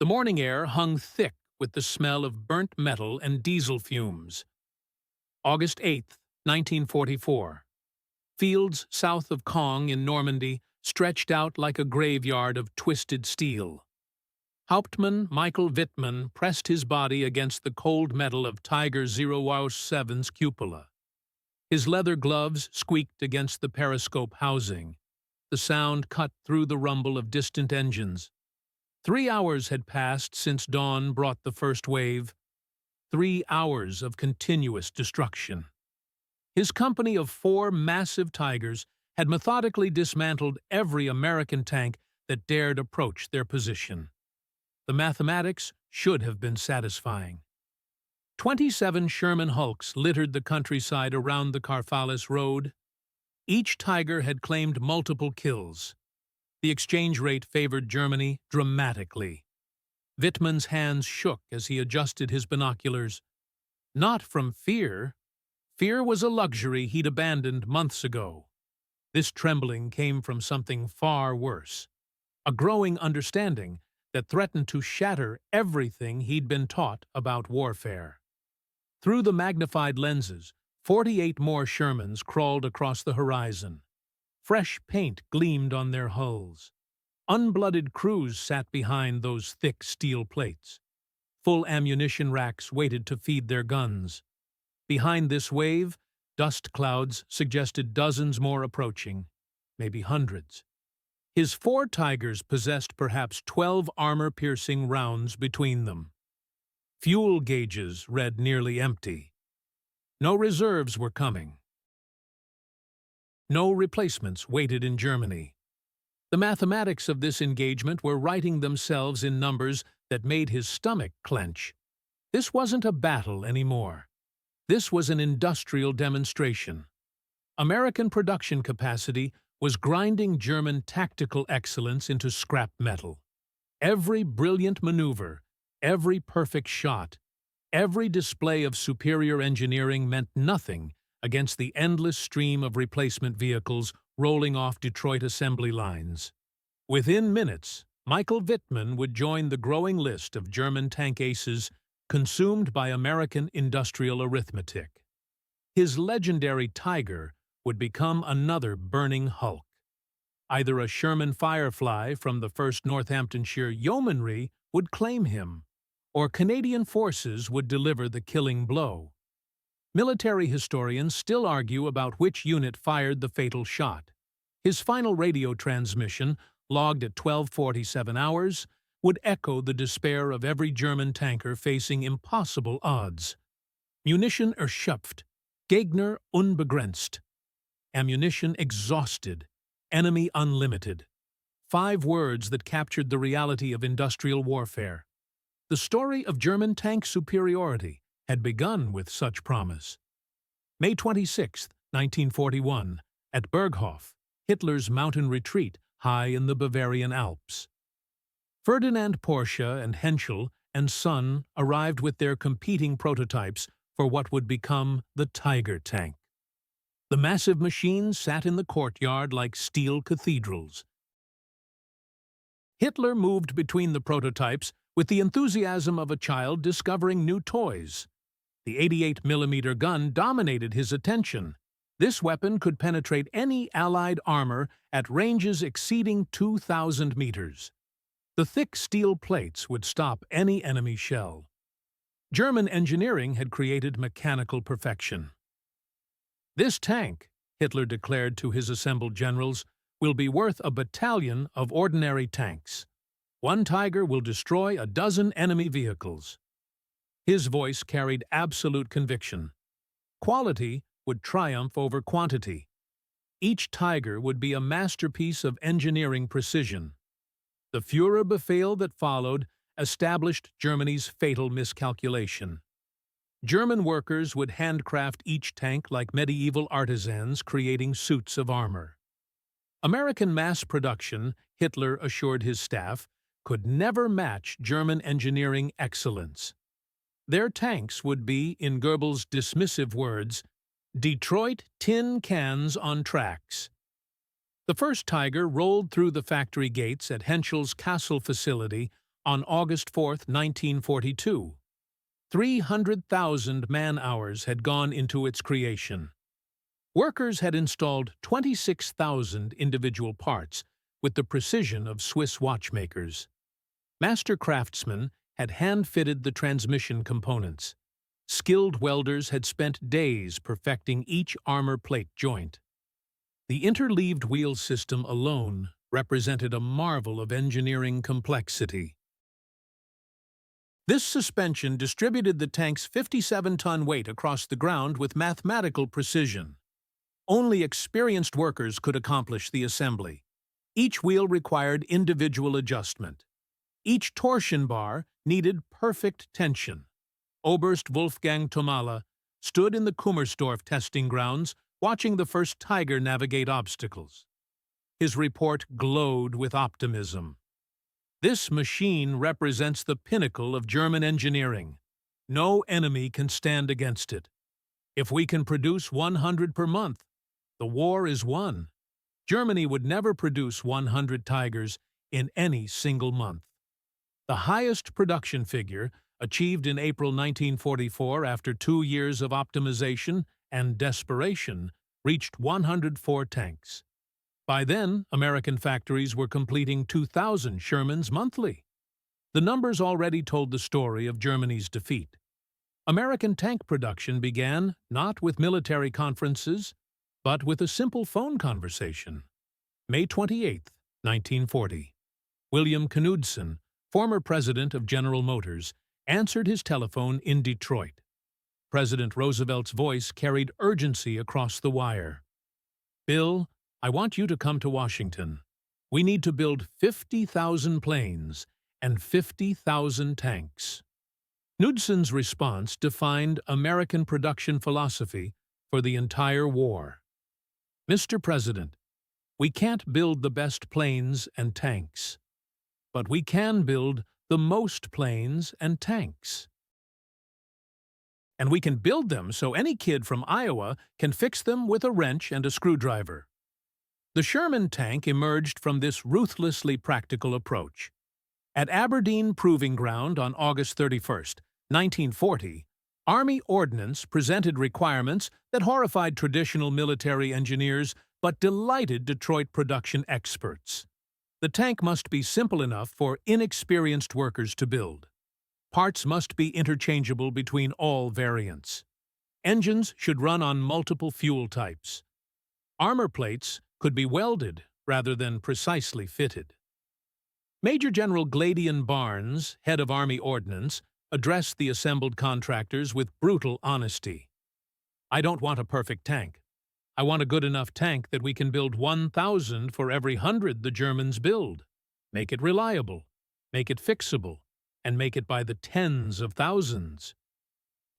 The morning air hung thick with the smell of burnt metal and diesel fumes. August 8, 1944. Fields south of Caen in Normandy stretched out like a graveyard of twisted steel. Hauptmann Michael Vittmanns pressed his body against the cold metal of Tiger 007's cupola. His leather gloves squeaked against the periscope housing. The sound cut through the rumble of distant engines. 3 hours had passed since dawn brought the first wave. 3 hours of continuous destruction. His company of 4 massive Tigers had methodically dismantled every American tank that dared approach their position. The mathematics should have been satisfying. 27 Sherman hulks littered the countryside around the Carfalis Road. Each Tiger had claimed multiple kills. The exchange rate favored Germany dramatically. Vittmanns' hands shook as he adjusted his binoculars. Not from fear. Fear was a luxury he'd abandoned months ago. This trembling came from something far worse. A growing understanding that threatened to shatter everything he'd been taught about warfare. Through the magnified lenses, 48 more Shermans crawled across the horizon. Fresh paint gleamed on their hulls. Unblooded crews sat behind those thick steel plates. Full ammunition racks waited to feed their guns. Behind this wave, dust clouds suggested dozens more approaching, maybe hundreds. His 4 Tigers possessed perhaps 12 armor-piercing rounds between them. Fuel gauges read nearly empty. No reserves were coming. No replacements waited in Germany. The mathematics of this engagement were writing themselves in numbers that made his stomach clench. This wasn't a battle anymore. This was an industrial demonstration. American production capacity was grinding German tactical excellence into scrap metal. Every brilliant maneuver, every perfect shot, every display of superior engineering meant nothing against the endless stream of replacement vehicles rolling off Detroit assembly lines. Within minutes, Michael Vittmanns would join the growing list of German tank aces consumed by American industrial arithmetic. His legendary Tiger would become another burning hulk. Either a Sherman Firefly from the 1st Northamptonshire Yeomanry would claim him, or Canadian forces would deliver the killing blow. Military historians still argue about which unit fired the fatal shot. His final radio transmission, logged at 12:47 hours, would echo the despair of every German tanker facing impossible odds. Munition erschöpft, Gegner unbegrenzt. Ammunition exhausted, enemy unlimited. 5 words that captured the reality of industrial warfare. The story of German tank superiority had begun with such promise. May 26, 1941, at Berghof, Hitler's mountain retreat high in the Bavarian Alps. Ferdinand Porsche and Henschel and Son arrived with their competing prototypes for what would become the Tiger tank. The massive machines sat in the courtyard like steel cathedrals. Hitler moved between the prototypes with the enthusiasm of a child discovering new toys. The 88mm gun dominated his attention. This weapon could penetrate any Allied armor at ranges exceeding 2,000 meters. The thick steel plates would stop any enemy shell. German engineering had created mechanical perfection. "This tank," Hitler declared to his assembled generals, "will be worth a battalion of ordinary tanks. 1 Tiger will destroy a dozen enemy vehicles." His voice carried absolute conviction. Quality would triumph over quantity. Each Tiger would be a masterpiece of engineering precision. The Führerbefehl that followed established Germany's fatal miscalculation. German workers would handcraft each tank like medieval artisans creating suits of armor. American mass production, Hitler assured his staff, could never match German engineering excellence. Their tanks would be, in Goebbels' dismissive words, Detroit tin cans on tracks. The first Tiger rolled through the factory gates at Henschel's Kassel facility on August 4, 1942. 300,000 man-hours had gone into its creation. Workers had installed 26,000 individual parts with the precision of Swiss watchmakers. Master craftsmen had hand-fitted the transmission components. Skilled welders had spent days perfecting each armor plate joint. The interleaved wheel system alone represented a marvel of engineering complexity. This suspension distributed the tank's 57-ton weight across the ground with mathematical precision. Only experienced workers could accomplish the assembly. Each wheel required individual adjustment. Each torsion bar needed perfect tension. Oberst Wolfgang Thomalla stood in the Kummersdorf testing grounds watching the first Tiger navigate obstacles. His report glowed with optimism. This machine represents the pinnacle of German engineering. No enemy can stand against it. If we can produce 100 per month, the war is won. Germany would never produce 100 Tigers in any single month. The highest production figure, achieved in April 1944 after 2 years of optimization and desperation, reached 104 tanks. By then, American factories were completing 2,000 Shermans monthly. The numbers already told the story of Germany's defeat. American tank production began not with military conferences, but with a simple phone conversation. May 28, 1940. William Knudsen, former president of General Motors, answered his telephone in Detroit. President Roosevelt's voice carried urgency across the wire. "Bill, I want you to come to Washington. We need to build 50,000 planes and 50,000 tanks." Knudsen's response defined American production philosophy for the entire war. "Mr. President, we can't build the best planes and tanks, but we can build the most planes and tanks. And we can build them so any kid from Iowa can fix them with a wrench and a screwdriver." The Sherman tank emerged from this ruthlessly practical approach. At Aberdeen Proving Ground on August 31, 1940, Army Ordnance presented requirements that horrified traditional military engineers but delighted Detroit production experts. The tank must be simple enough for inexperienced workers to build. Parts must be interchangeable between all variants. Engines should run on multiple fuel types. Armor plates could be welded rather than precisely fitted. Major General Gladian Barnes, head of Army Ordnance, addressed the assembled contractors with brutal honesty. "I don't want a perfect tank. I want a good enough tank that we can build 1,000 for every 100 the Germans build. Make it reliable, make it fixable, and make it by the tens of thousands."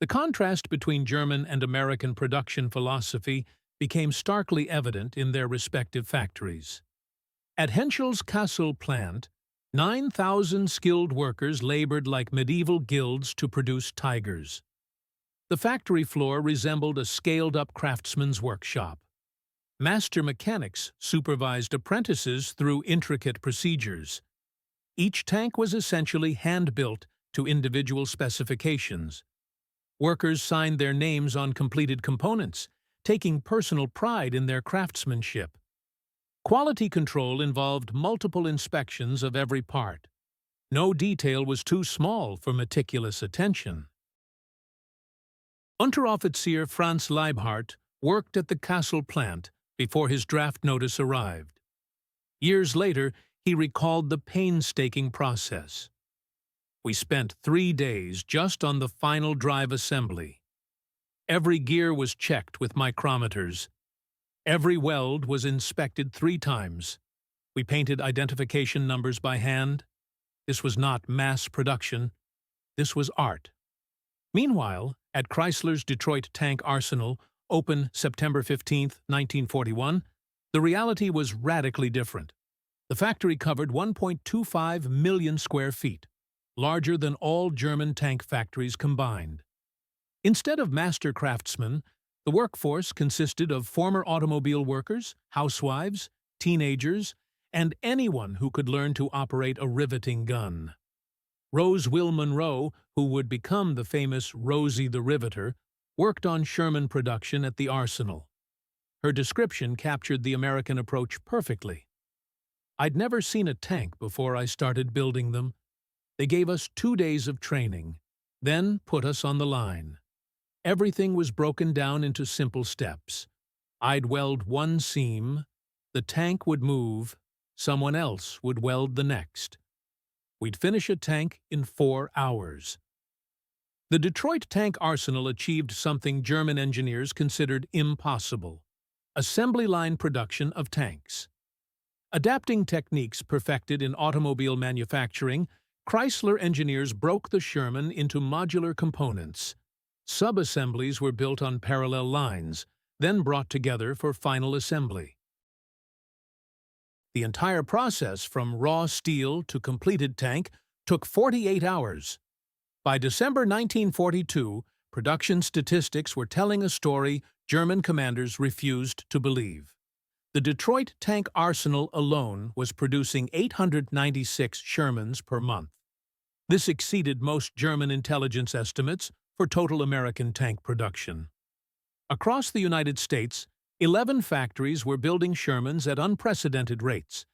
The contrast between German and American production philosophy became starkly evident in their respective factories. At Henschel's Kassel plant, 9,000 skilled workers labored like medieval guilds to produce Tigers. The factory floor resembled a scaled-up craftsman's workshop. Master mechanics supervised apprentices through intricate procedures. Each tank was essentially hand-built to individual specifications. Workers signed their names on completed components, taking personal pride in their craftsmanship. Quality control involved multiple inspections of every part. No detail was too small for meticulous attention. Unteroffizier Franz Leibhardt worked at the Kassel plant before his draft notice arrived. Years later, he recalled the painstaking process. "We spent 3 days just on the final drive assembly. Every gear was checked with micrometers. Every weld was inspected 3 times. We painted identification numbers by hand. This was not mass production. This was art." Meanwhile, at Chrysler's Detroit Tank Arsenal, open September 15, 1941, the reality was radically different. The factory covered 1.25 million square feet, larger than all German tank factories combined. Instead of master craftsmen, the workforce consisted of former automobile workers, housewives, teenagers, and anyone who could learn to operate a riveting gun. Rose Will Monroe, who would become the famous Rosie the Riveter, worked on Sherman production at the arsenal. Her description captured the American approach perfectly. "I'd never seen a tank before I started building them. They gave us 2 days of training, then put us on the line. Everything was broken down into simple steps. I'd weld one seam, the tank would move, someone else would weld the next. We'd finish a tank in 4 hours." The Detroit tank arsenal achieved something German engineers considered impossible: assembly line production of tanks. Adapting techniques perfected in automobile manufacturing, Chrysler engineers broke the Sherman into modular components. Sub-assemblies were built on parallel lines, then brought together for final assembly. The entire process, from raw steel to completed tank, took 48 hours. By December 1942, production statistics were telling a story German commanders refused to believe. The Detroit tank arsenal alone was producing 896 Shermans per month. This exceeded most German intelligence estimates for total American tank production. Across the United States, 11 factories were building Shermans at unprecedented rates.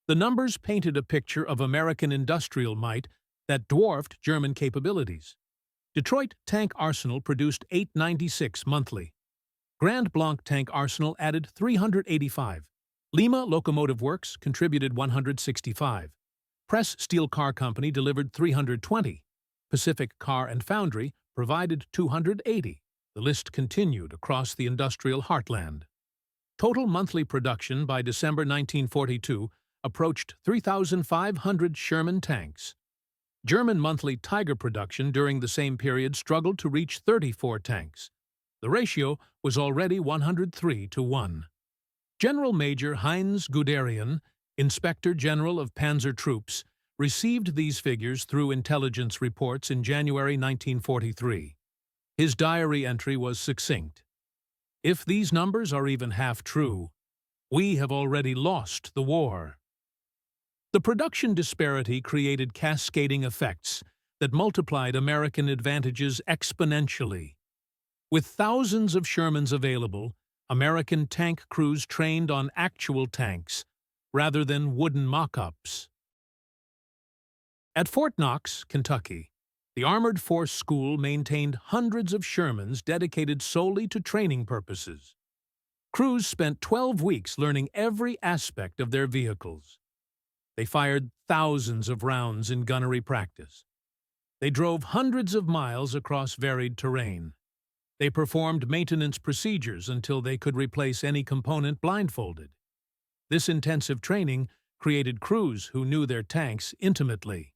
The numbers painted a picture of American industrial might that dwarfed German capabilities. Detroit Tank Arsenal produced 896 monthly. Grand Blanc Tank Arsenal added 385. Lima Locomotive Works contributed 165. Press Steel Car Company delivered 320. Pacific Car and Foundry provided 280. The list continued across the industrial heartland. Total monthly production by December 1942 approached 3,500 Sherman tanks. German monthly Tiger production during the same period struggled to reach 34 tanks. The ratio was already 103:1. General Major Heinz Guderian, Inspector General of Panzer Troops, received these figures through intelligence reports in January 1943. His diary entry was succinct: "If these numbers are even half true, we have already lost the war." The production disparity created cascading effects that multiplied American advantages exponentially. With thousands of Shermans available, American tank crews trained on actual tanks rather than wooden mock-ups. At Fort Knox, Kentucky, the Armored Force School maintained hundreds of Shermans dedicated solely to training purposes. Crews spent 12 weeks learning every aspect of their vehicles. They fired thousands of rounds in gunnery practice. They drove hundreds of miles across varied terrain. They performed maintenance procedures until they could replace any component blindfolded. This intensive training created crews who knew their tanks intimately.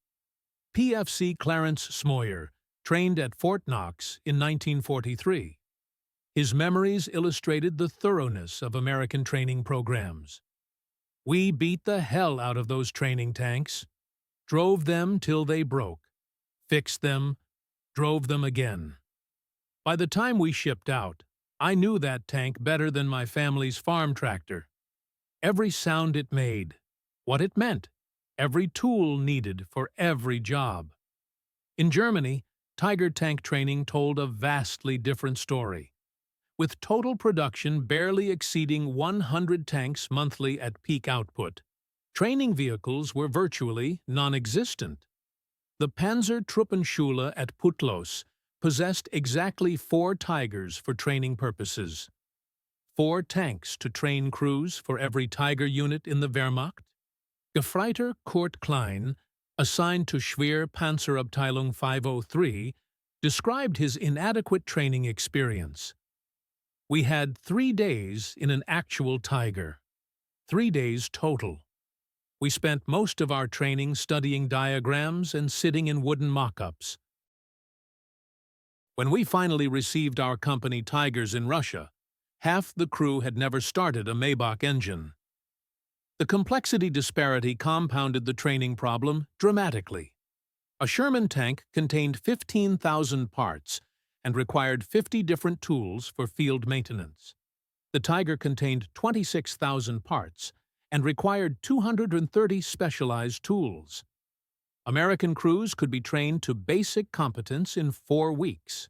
PFC Clarence Smoyer trained at Fort Knox in 1943. His memories illustrated the thoroughness of American training programs. "We beat the hell out of those training tanks, drove them till they broke, fixed them, drove them again. By the time we shipped out, I knew that tank better than my family's farm tractor. Every sound it made, what it meant, every tool needed for every job." In Germany, Tiger tank training told a vastly different story. With total production barely exceeding 100 tanks monthly at peak output, training vehicles were virtually non-existent. The Panzertruppenschule at Putlos possessed exactly 4 Tigers for training purposes. 4 tanks to train crews for every Tiger unit in the Wehrmacht. Gefreiter Kurt Klein, assigned to Schwer Panzerabteilung 503, described his inadequate training experience. "We had 3 days in an actual Tiger. 3 days total. We spent most of our training studying diagrams and sitting in wooden mock-ups. When we finally received our company Tigers in Russia, half the crew had never started a Maybach engine." The complexity disparity compounded the training problem dramatically. A Sherman tank contained 15,000 parts and required 50 different tools for field maintenance. The Tiger contained 26,000 parts and required 230 specialized tools. American crews could be trained to basic competence in 4 weeks.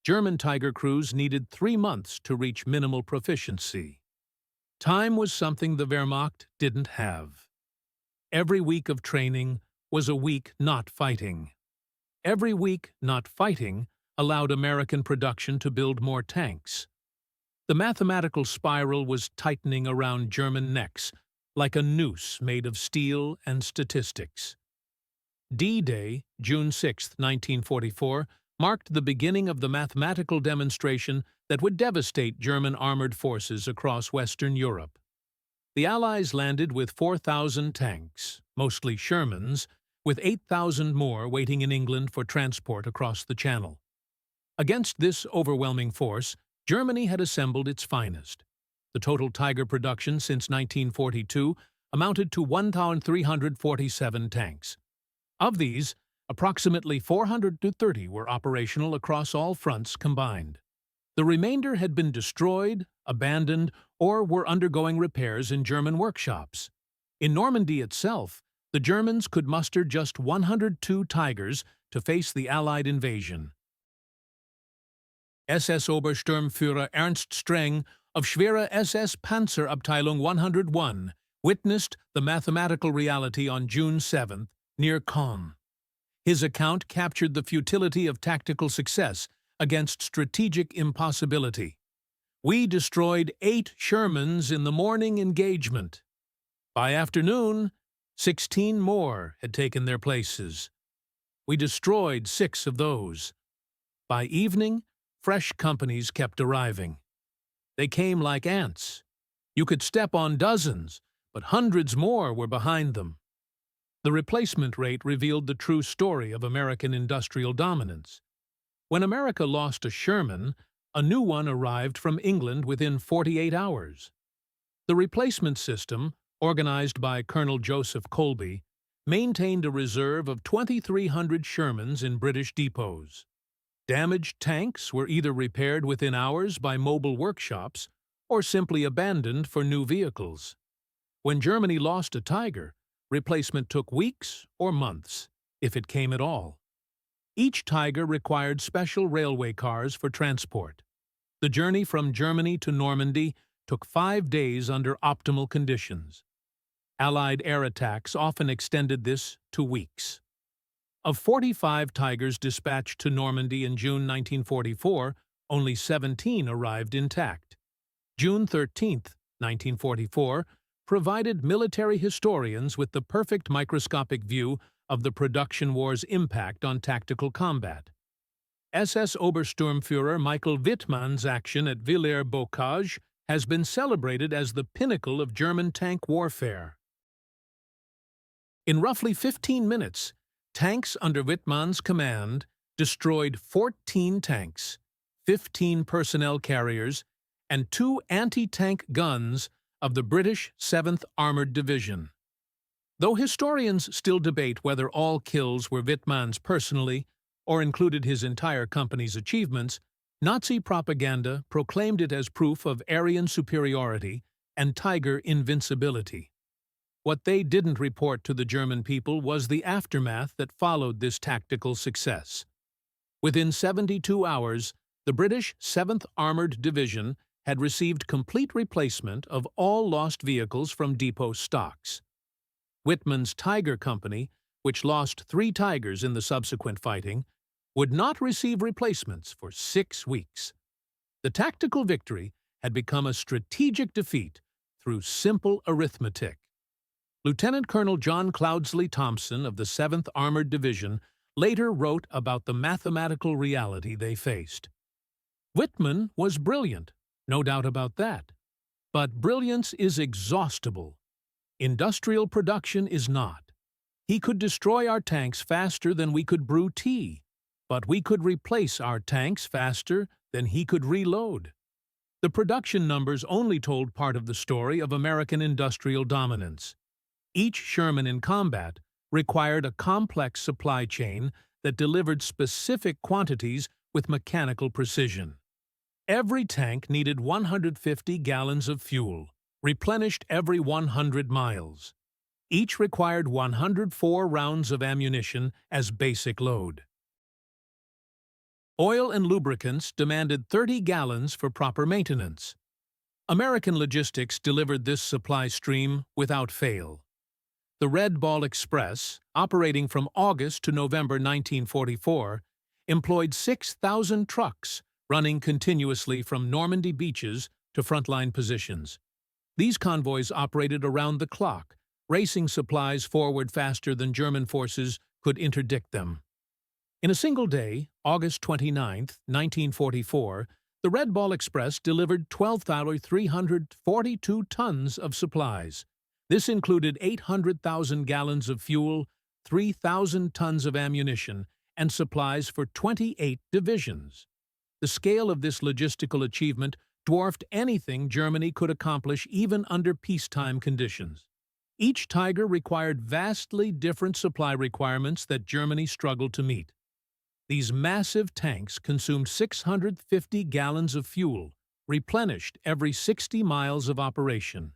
German Tiger crews needed 3 months to reach minimal proficiency. Time was something the Wehrmacht didn't have. Every week of training was a week not fighting. Every week not fighting allowed American production to build more tanks. The mathematical spiral was tightening around German necks like a noose made of steel and statistics. D-Day, June 6, 1944, marked the beginning of the mathematical demonstration that would devastate German armored forces across Western Europe. The Allies landed with 4,000 tanks, mostly Shermans, with 8,000 more waiting in England for transport across the Channel. Against this overwhelming force, Germany had assembled its finest. The total Tiger production since 1942 amounted to 1,347 tanks. Of these, approximately 430 were operational across all fronts combined. The remainder had been destroyed, abandoned, or were undergoing repairs in German workshops. In Normandy itself, the Germans could muster just 102 Tigers to face the Allied invasion. SS Obersturmführer Ernst Streng of Schwere SS Panzerabteilung 101 witnessed the mathematical reality on June 7th near Caen. His account captured the futility of tactical success against strategic impossibility. "We destroyed 8 Shermans in the morning engagement. By afternoon, 16 more had taken their places. We destroyed 6 of those. By evening, fresh companies kept arriving. They came like ants. You could step on dozens, but hundreds more were behind them." The replacement rate revealed the true story of American industrial dominance. When America lost a Sherman, a new one arrived from England within 48 hours. The replacement system, organized by Colonel Joseph Colby, maintained a reserve of 2,300 Shermans in British depots. Damaged tanks were either repaired within hours by mobile workshops or simply abandoned for new vehicles. When Germany lost a Tiger, replacement took weeks or months, if it came at all. Each Tiger required special railway cars for transport. The journey from Germany to Normandy took 5 days under optimal conditions. Allied air attacks often extended this to weeks. Of 45 Tigers dispatched to Normandy in June 1944, only 17 arrived intact. June 13, 1944, provided military historians with the perfect microscopic view of the production war's impact on tactical combat. SS Obersturmführer Michael Vittmanns' action at Villers-Bocage has been celebrated as the pinnacle of German tank warfare. In roughly 15 minutes, tanks under Vittmanns' command destroyed 14 tanks, 15 personnel carriers, and 2 anti-tank guns of the British 7th Armoured Division. Though historians still debate whether all kills were Vittmanns personally or included his entire company's achievements, Nazi propaganda proclaimed it as proof of Aryan superiority and Tiger invincibility. What they didn't report to the German people was the aftermath that followed this tactical success. Within 72 hours, the British 7th Armoured Division had received complete replacement of all lost vehicles from depot stocks. Vittmanns' Tiger Company, which lost 3 Tigers in the subsequent fighting, would not receive replacements for 6 weeks. The tactical victory had become a strategic defeat through simple arithmetic. Lieutenant Colonel John Cloudsley Thompson of the 7th Armored Division later wrote about the mathematical reality they faced. Vittmann was brilliant, no doubt about that. But brilliance is exhaustible. Industrial production is not. He could destroy our tanks faster than we could brew tea, but we could replace our tanks faster than he could reload. The production numbers only told part of the story of American industrial dominance. Each Sherman in combat required a complex supply chain that delivered specific quantities with mechanical precision. Every tank needed 150 gallons of fuel, replenished every 100 miles. Each required 104 rounds of ammunition as basic load. Oil and lubricants demanded 30 gallons for proper maintenance. American logistics delivered this supply stream without fail. The Red Ball Express, operating from August to November 1944, employed 6,000 trucks running continuously from Normandy beaches to frontline positions. These convoys operated around the clock, racing supplies forward faster than German forces could interdict them. In a single day, August 29, 1944, the Red Ball Express delivered 12,342 tons of supplies. This included 800,000 gallons of fuel, 3,000 tons of ammunition, and supplies for 28 divisions. The scale of this logistical achievement dwarfed anything Germany could accomplish even under peacetime conditions. Each Tiger required vastly different supply requirements that Germany struggled to meet. These massive tanks consumed 650 gallons of fuel, replenished every 60 miles of operation.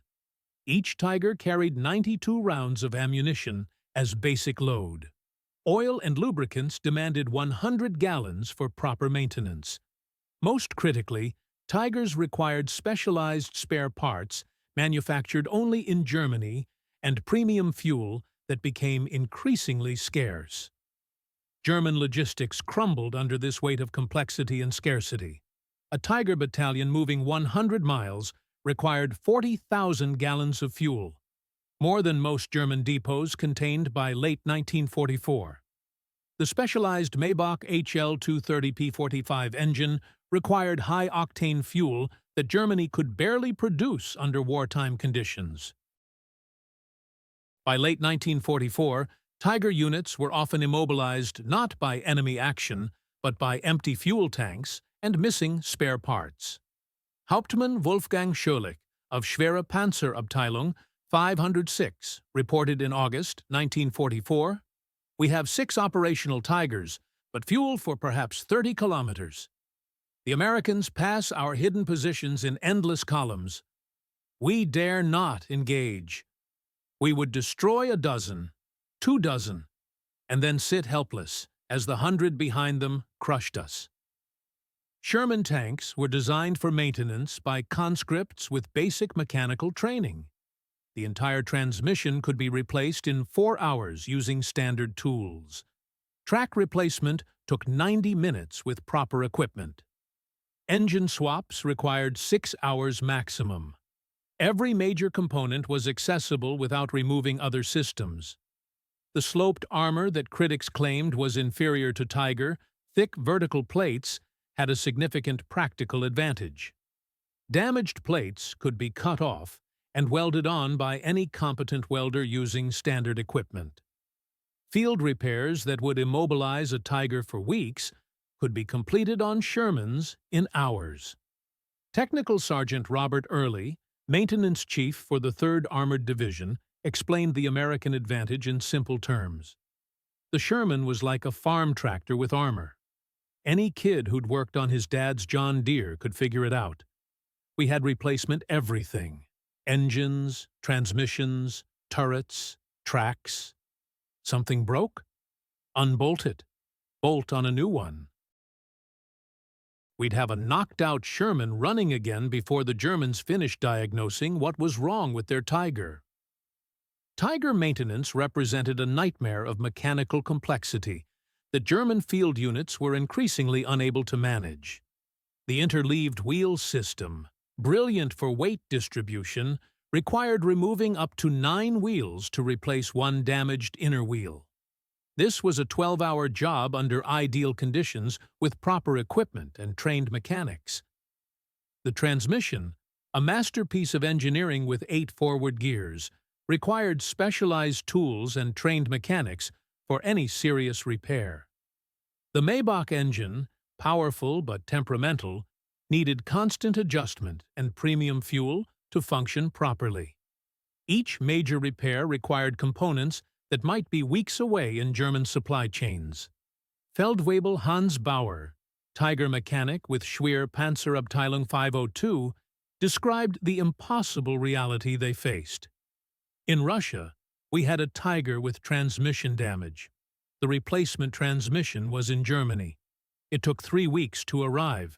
Each Tiger carried 92 rounds of ammunition as basic load. Oil and lubricants demanded 100 gallons for proper maintenance. Most critically, Tigers required specialized spare parts manufactured only in Germany and premium fuel that became increasingly scarce. German logistics crumbled under this weight of complexity and scarcity. A Tiger battalion moving 100 miles required 40,000 gallons of fuel, more than most German depots contained by late 1944. The specialized Maybach HL-230 P45 engine required high-octane fuel that Germany could barely produce under wartime conditions. By late 1944, Tiger units were often immobilized not by enemy action, but by empty fuel tanks and missing spare parts. Hauptmann Wolfgang Schölich of Schwere Panzerabteilung 506 reported in August 1944, "We have 6 operational Tigers, but fuel for perhaps 30 kilometers. The Americans pass our hidden positions in endless columns. We dare not engage. We would destroy a dozen, 2 dozen, and then sit helpless as the 100 behind them crushed us." Sherman tanks were designed for maintenance by conscripts with basic mechanical training. The entire transmission could be replaced in 4 hours using standard tools. Track replacement took 90 minutes with proper equipment. Engine swaps required 6 hours maximum. Every major component was accessible without removing other systems. The sloped armor that critics claimed was inferior to Tiger, thick vertical plates, had a significant practical advantage. Damaged plates could be cut off and welded on by any competent welder using standard equipment. Field repairs that would immobilize a Tiger for weeks could be completed on Shermans in hours. Technical Sergeant Robert Early, maintenance chief for the 3rd Armored Division, explained the American advantage in simple terms. The Sherman was like a farm tractor with armor. Any kid who'd worked on his dad's John Deere could figure it out. We had replacement everything: engines, transmissions, turrets, tracks. Something broke? Unbolt it. Bolt on a new one. We'd have a knocked-out Sherman running again before the Germans finished diagnosing what was wrong with their Tiger. Tiger maintenance represented a nightmare of mechanical complexity that German field units were increasingly unable to manage. The interleaved wheel system, brilliant for weight distribution, required removing up to 9 wheels to replace one damaged inner wheel. This was a 12-hour job under ideal conditions with proper equipment and trained mechanics. The transmission, a masterpiece of engineering with 8 forward gears, required specialized tools and trained mechanics for any serious repair. The Maybach engine, powerful but temperamental, needed constant adjustment and premium fuel to function properly. Each major repair required components that might be weeks away in German supply chains. Feldwebel Hans Bauer, Tiger mechanic with Schwere Panzerabteilung 502, described the impossible reality they faced. In Russia, We had a Tiger with transmission damage. The replacement transmission was in Germany. It took 3 weeks to arrive.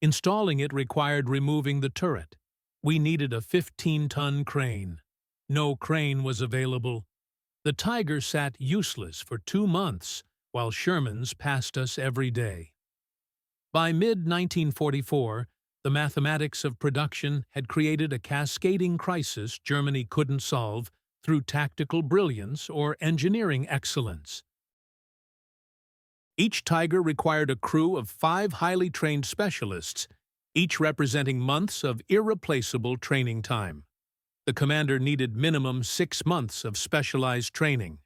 Installing it required removing the turret. We needed a 15-ton crane. No crane was available. The Tiger sat useless for 2 months, while Shermans passed us every day. By mid-1944, the mathematics of production had created a cascading crisis Germany couldn't solve through tactical brilliance or engineering excellence. Each Tiger required a crew of 5 highly trained specialists, each representing months of irreplaceable training time. The commander needed minimum 6 months of specialized training.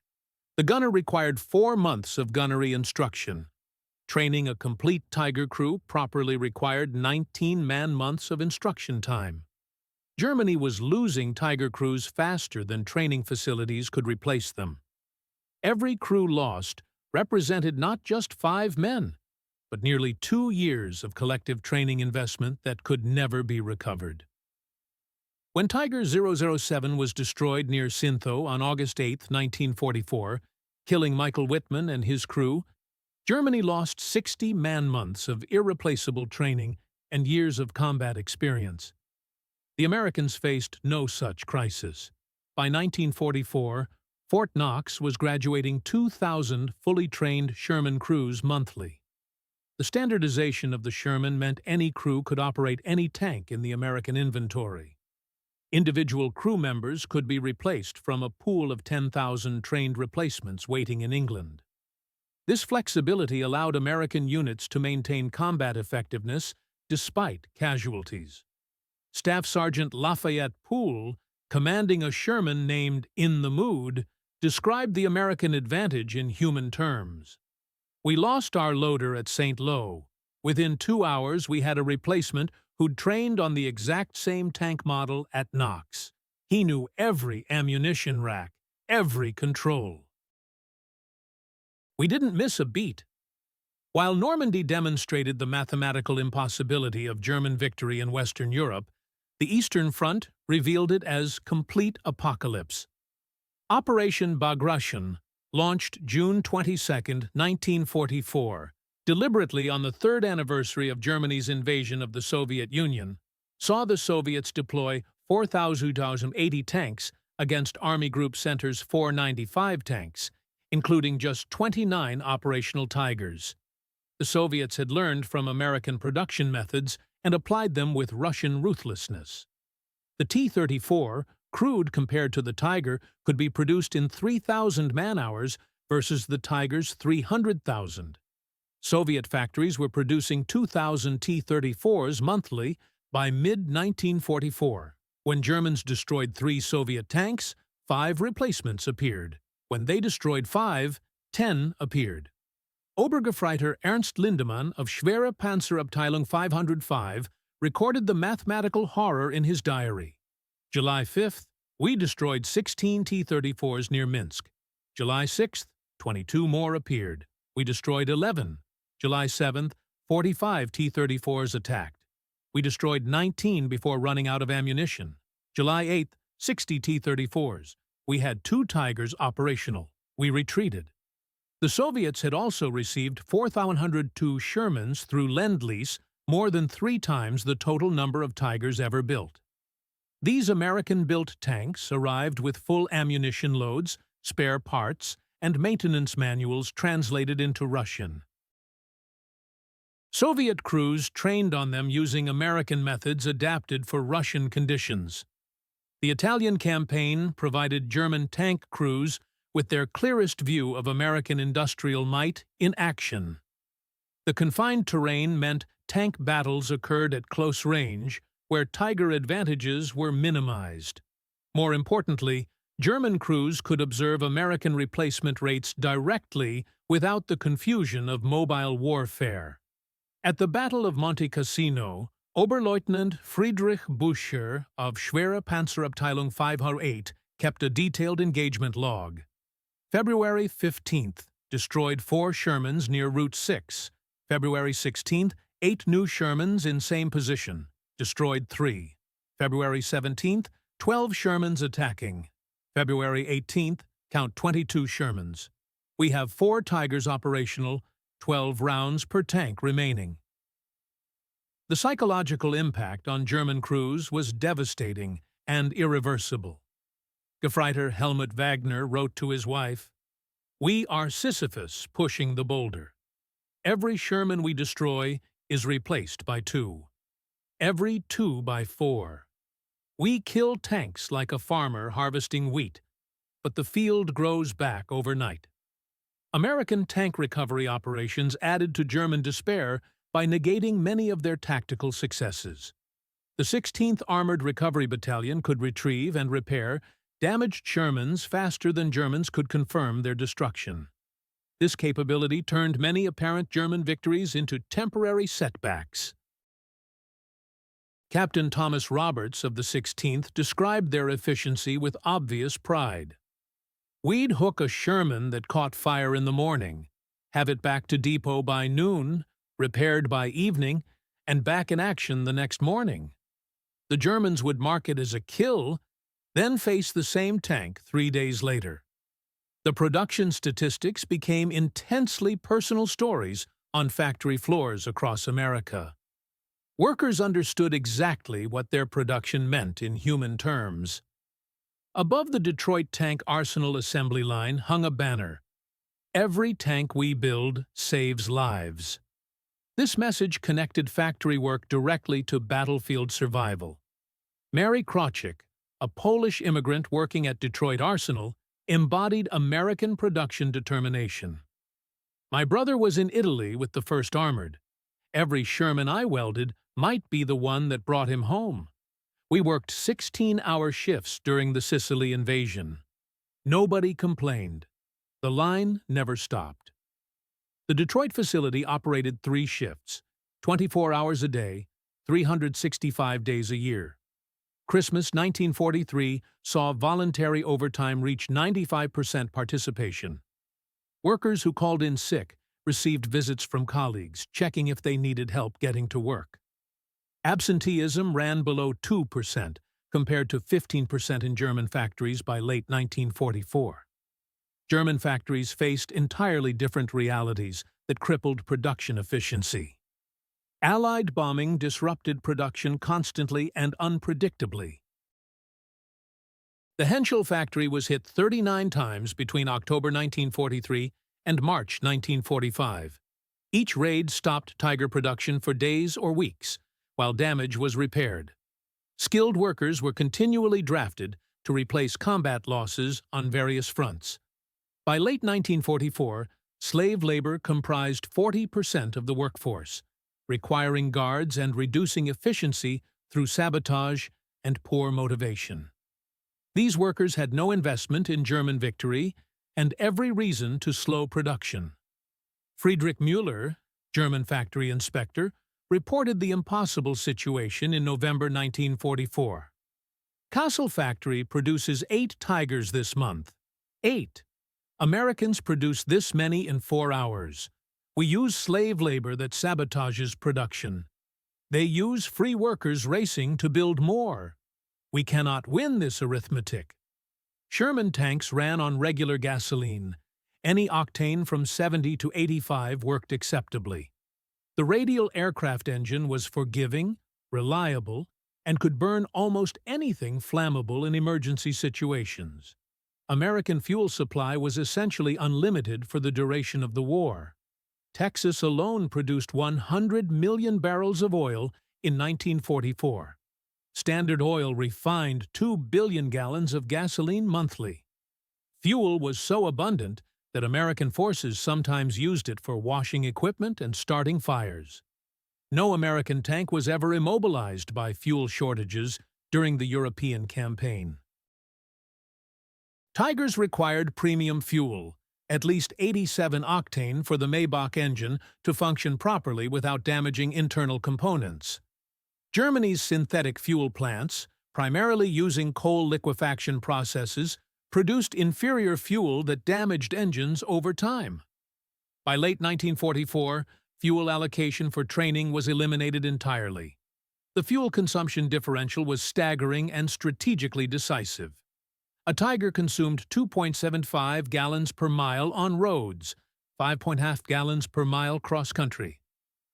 The gunner required 4 months of gunnery instruction. Training a complete Tiger crew properly required 19 man-months of instruction time. Germany was losing Tiger crews faster than training facilities could replace them. Every crew lost represented not just 5 men, but nearly 2 years of collective training investment that could never be recovered. When Tiger 007 was destroyed near Sintho on August 8, 1944, killing Michael Vittmanns and his crew, Germany lost 60 man-months of irreplaceable training and years of combat experience. The Americans faced no such crisis. By 1944, Fort Knox was graduating 2,000 fully trained Sherman crews monthly. The standardization of the Sherman meant any crew could operate any tank in the American inventory. Individual crew members could be replaced from a pool of 10,000 trained replacements waiting in England. This flexibility allowed American units to maintain combat effectiveness despite casualties. Staff Sergeant Lafayette Poole, commanding a Sherman named In the Mood, described the American advantage in human terms. "We lost our loader at St. Lo. Within 2 hours we had a replacement who'd trained on the exact same tank model at Knox. He knew every ammunition rack, every control." We didn't miss a beat. While Normandy demonstrated the mathematical impossibility of German victory in Western Europe, the Eastern Front revealed it as complete apocalypse. Operation Bagration, launched June 22, 1944, deliberately on the 3rd anniversary of Germany's invasion of the Soviet Union, saw the Soviets deploy 4,080 tanks against Army Group Center's 495 tanks, including just 29 operational Tigers. The Soviets had learned from American production methods and applied them with Russian ruthlessness. The T-34, crude compared to the Tiger, could be produced in 3,000 man-hours versus the Tiger's 300,000. Soviet factories were producing 2,000 T-34s monthly by mid-1944. When Germans destroyed 3 Soviet tanks, 5 replacements appeared. When they destroyed 5, 10 appeared. Obergefreiter Ernst Lindemann of Schwere Panzerabteilung 505 recorded the mathematical horror in his diary. July 5th, we destroyed 16 T-34s near Minsk. July 6th, 22 more appeared. We destroyed 11. July 7th, 45 T-34s attacked. We destroyed 19 before running out of ammunition. July 8th, 60 T-34s. We had 2 Tigers operational. We retreated. The Soviets had also received 4,102 Shermans through Lend-Lease, more than 3 times the total number of Tigers ever built. These American-built tanks arrived with full ammunition loads, spare parts, and maintenance manuals translated into Russian. Soviet crews trained on them using American methods adapted for Russian conditions. The Italian campaign provided German tank crews with their clearest view of American industrial might in action. The confined terrain meant tank battles occurred at close range, where Tiger advantages were minimized. More importantly, German crews could observe American replacement rates directly without the confusion of mobile warfare. At the Battle of Monte Cassino, Oberleutnant Friedrich Bucher of Schwere Panzerabteilung 508 kept a detailed engagement log. February 15th, destroyed 4 Shermans near Route 6. February 16th, 8 new Shermans in same position. Destroyed 3. February 17th, 12 Shermans attacking. February 18th, count 22 Shermans. We have 4 Tigers operational, 12 rounds per tank remaining. The psychological impact on German crews was devastating and irreversible. Gefreiter Helmut Wagner wrote to his wife, "We are Sisyphus pushing the boulder. Every Sherman we destroy is replaced by 2. Every 2 by 4. We kill tanks like a farmer harvesting wheat, but the field grows back overnight." American tank recovery operations added to German despair by negating many of their tactical successes. The 16th Armored Recovery Battalion could retrieve and repair damaged Shermans faster than Germans could confirm their destruction. This capability turned many apparent German victories into temporary setbacks. Captain Thomas Roberts of the 16th described their efficiency with obvious pride. "We'd hook a Sherman that caught fire in the morning, have it back to depot by noon, repaired by evening, and back in action the next morning. The Germans would mark it as a kill, then face the same tank 3 days later." The production statistics became intensely personal stories on factory floors across America. Workers understood exactly what their production meant in human terms. Above the Detroit Tank Arsenal assembly line hung a banner, "Every tank we build saves lives." This message connected factory work directly to battlefield survival. Mary Krochik, a Polish immigrant working at Detroit Arsenal, embodied American production determination. "My brother was in Italy with the 1st Armored. Every Sherman I welded might be the one that brought him home. We worked 16-hour shifts during the Sicily invasion. Nobody complained. The line never stopped." The Detroit facility operated 3 shifts, 24 hours a day, 365 days a year. Christmas 1943 saw voluntary overtime reach 95% participation. Workers who called in sick received visits from colleagues, checking if they needed help getting to work. Absenteeism ran below 2%, compared to 15% in German factories by late 1944. German factories faced entirely different realities that crippled production efficiency. Allied bombing disrupted production constantly and unpredictably. The Henschel factory was hit 39 times between October 1943 and March 1945. Each raid stopped Tiger production for days or weeks, while damage was repaired. Skilled workers were continually drafted to replace combat losses on various fronts. By late 1944, slave labor comprised 40% of the workforce, requiring guards and reducing efficiency through sabotage and poor motivation. These workers had no investment in German victory and every reason to slow production. Friedrich Müller, German factory inspector, reported the impossible situation in November 1944. "Kassel factory produces 8 Tigers this month. 8. Americans produce this many in 4 hours. We use slave labor that sabotages production. They use free workers racing to build more. We cannot win this arithmetic." Sherman tanks ran on regular gasoline. Any octane from 70 to 85 worked acceptably. The radial aircraft engine was forgiving, reliable, and could burn almost anything flammable in emergency situations. American fuel supply was essentially unlimited for the duration of the war. Texas alone produced 100 million barrels of oil in 1944. Standard Oil refined 2 billion gallons of gasoline monthly. Fuel was so abundant that American forces sometimes used it for washing equipment and starting fires. No American tank was ever immobilized by fuel shortages during the European campaign. Tigers required premium fuel, at least 87 octane for the Maybach engine to function properly without damaging internal components. Germany's synthetic fuel plants, primarily using coal liquefaction processes, produced inferior fuel that damaged engines over time. By late 1944, fuel allocation for training was eliminated entirely. The fuel consumption differential was staggering and strategically decisive. A Tiger consumed 2.75 gallons per mile on roads, 5.5 gallons per mile cross-country.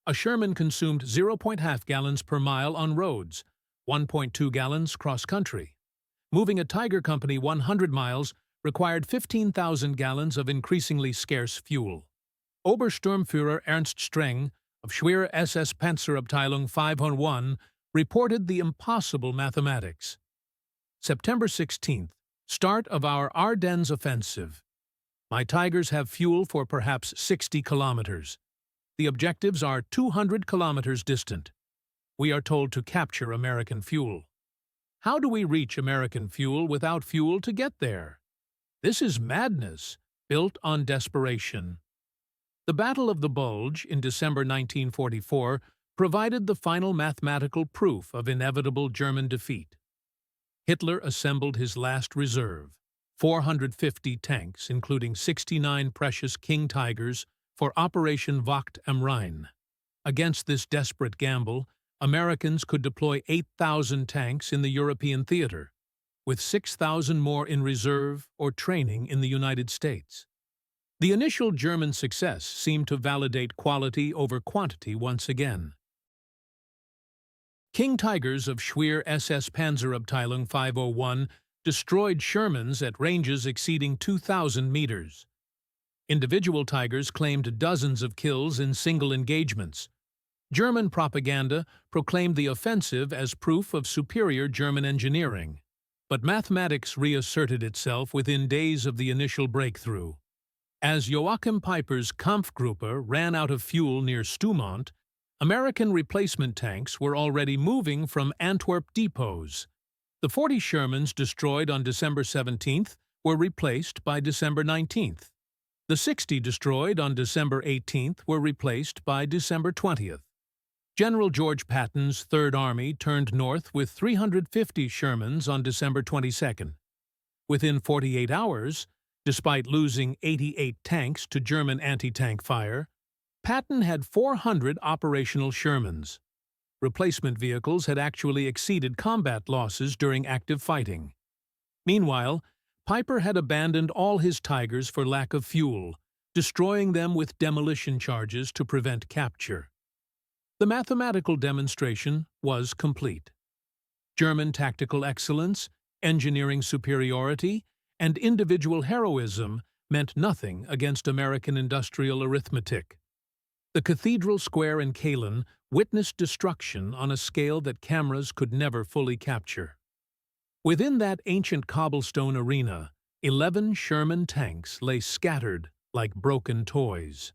A Sherman consumed 0.5 gallons per mile on roads, 1.2 gallons cross-country. Moving a Tiger company 100 miles required 15,000 gallons of increasingly scarce fuel. Obersturmführer Ernst Streng of Schwere SS Panzerabteilung 501 reported the impossible mathematics. September 16th, start of our Ardennes offensive. My Tigers have fuel for perhaps 60 kilometers. The objectives are 200 kilometers distant. We are told to capture American fuel. How do we reach American fuel without fuel to get there? This is madness, built on desperation. The Battle of the Bulge in December 1944 provided the final mathematical proof of inevitable German defeat. Hitler assembled his last reserve, 450 tanks, including 69 precious King Tigers, for Operation Wacht am Rhein. Against this desperate gamble, Americans could deploy 8,000 tanks in the European theater, with 6,000 more in reserve or training in the United States. The initial German success seemed to validate quality over quantity once again. King Tigers of Schwere SS Panzerabteilung 501 destroyed Shermans at ranges exceeding 2,000 meters. Individual Tigers claimed dozens of kills in single engagements. German propaganda proclaimed the offensive as proof of superior German engineering. But mathematics reasserted itself within days of the initial breakthrough. As Joachim Peiper's Kampfgruppe ran out of fuel near Stoumont, American replacement tanks were already moving from Antwerp depots. The 40 Shermans destroyed on December 17th were replaced by December 19th. The 60 destroyed on December 18th were replaced by December 20th. General George Patton's Third Army turned north with 350 Shermans on December 22nd. Within 48 hours, despite losing 88 tanks to German anti-tank fire, Patton had 400 operational Shermans. Replacement vehicles had actually exceeded combat losses during active fighting. Meanwhile, Peiper had abandoned all his Tigers for lack of fuel, destroying them with demolition charges to prevent capture. The mathematical demonstration was complete. German tactical excellence, engineering superiority, and individual heroism meant nothing against American industrial arithmetic. The Cathedral Square in Kalen witnessed destruction on a scale that cameras could never fully capture. Within that ancient cobblestone arena, 11 Sherman tanks lay scattered like broken toys.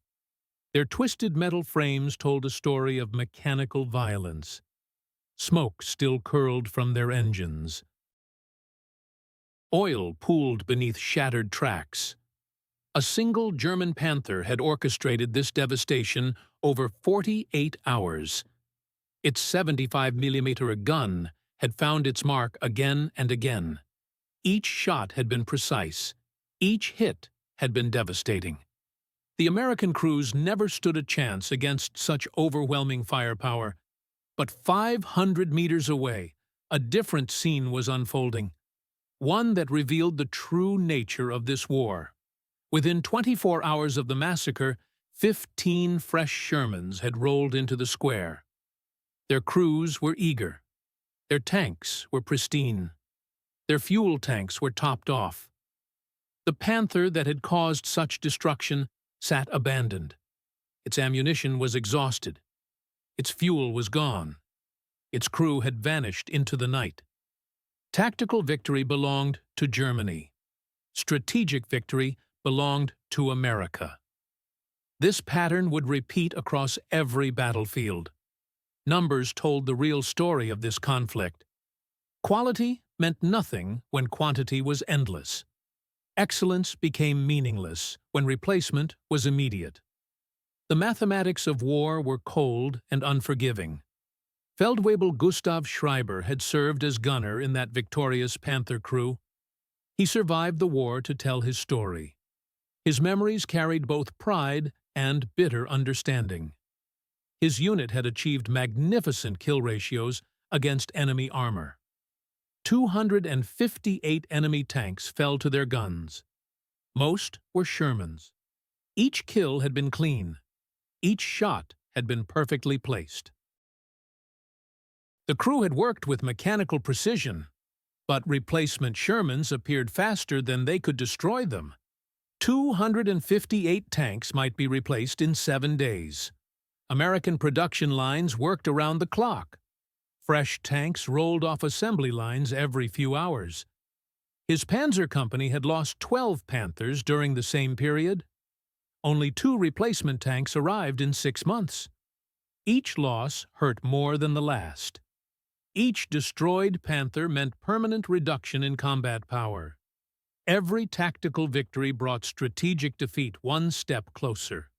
Their twisted metal frames told a story of mechanical violence. Smoke still curled from their engines. Oil pooled beneath shattered tracks. A single German Panther had orchestrated this devastation over 48 hours. Its 75mm gun had found its mark again and again. Each shot had been precise. Each hit had been devastating. The American crews never stood a chance against such overwhelming firepower. But 500 meters away, a different scene was unfolding. One that revealed the true nature of this war. Within 24 hours of the massacre, 15 fresh Shermans had rolled into the square. Their crews were eager. Their tanks were pristine. Their fuel tanks were topped off. The Panther that had caused such destruction sat abandoned. Its ammunition was exhausted. Its fuel was gone. Its crew had vanished into the night. Tactical victory belonged to Germany. Strategic victory belonged to America. This pattern would repeat across every battlefield. Numbers told the real story of this conflict. Quality meant nothing when quantity was endless. Excellence became meaningless when replacement was immediate. The mathematics of war were cold and unforgiving. Feldwebel Gustav Schreiber had served as gunner in that victorious Panther crew. He survived the war to tell his story. His memories carried both pride and bitter understanding. His unit had achieved magnificent kill ratios against enemy armor. 258 enemy tanks fell to their guns. Most were Shermans. Each kill had been clean. Each shot had been perfectly placed. The crew had worked with mechanical precision, but replacement Shermans appeared faster than they could destroy them. 258 tanks might be replaced in 7 days. American production lines worked around the clock. Fresh tanks rolled off assembly lines every few hours. His Panzer Company had lost 12 Panthers during the same period. Only 2 replacement tanks arrived in 6 months. Each loss hurt more than the last. Each destroyed Panther meant permanent reduction in combat power. Every tactical victory brought strategic defeat one step closer.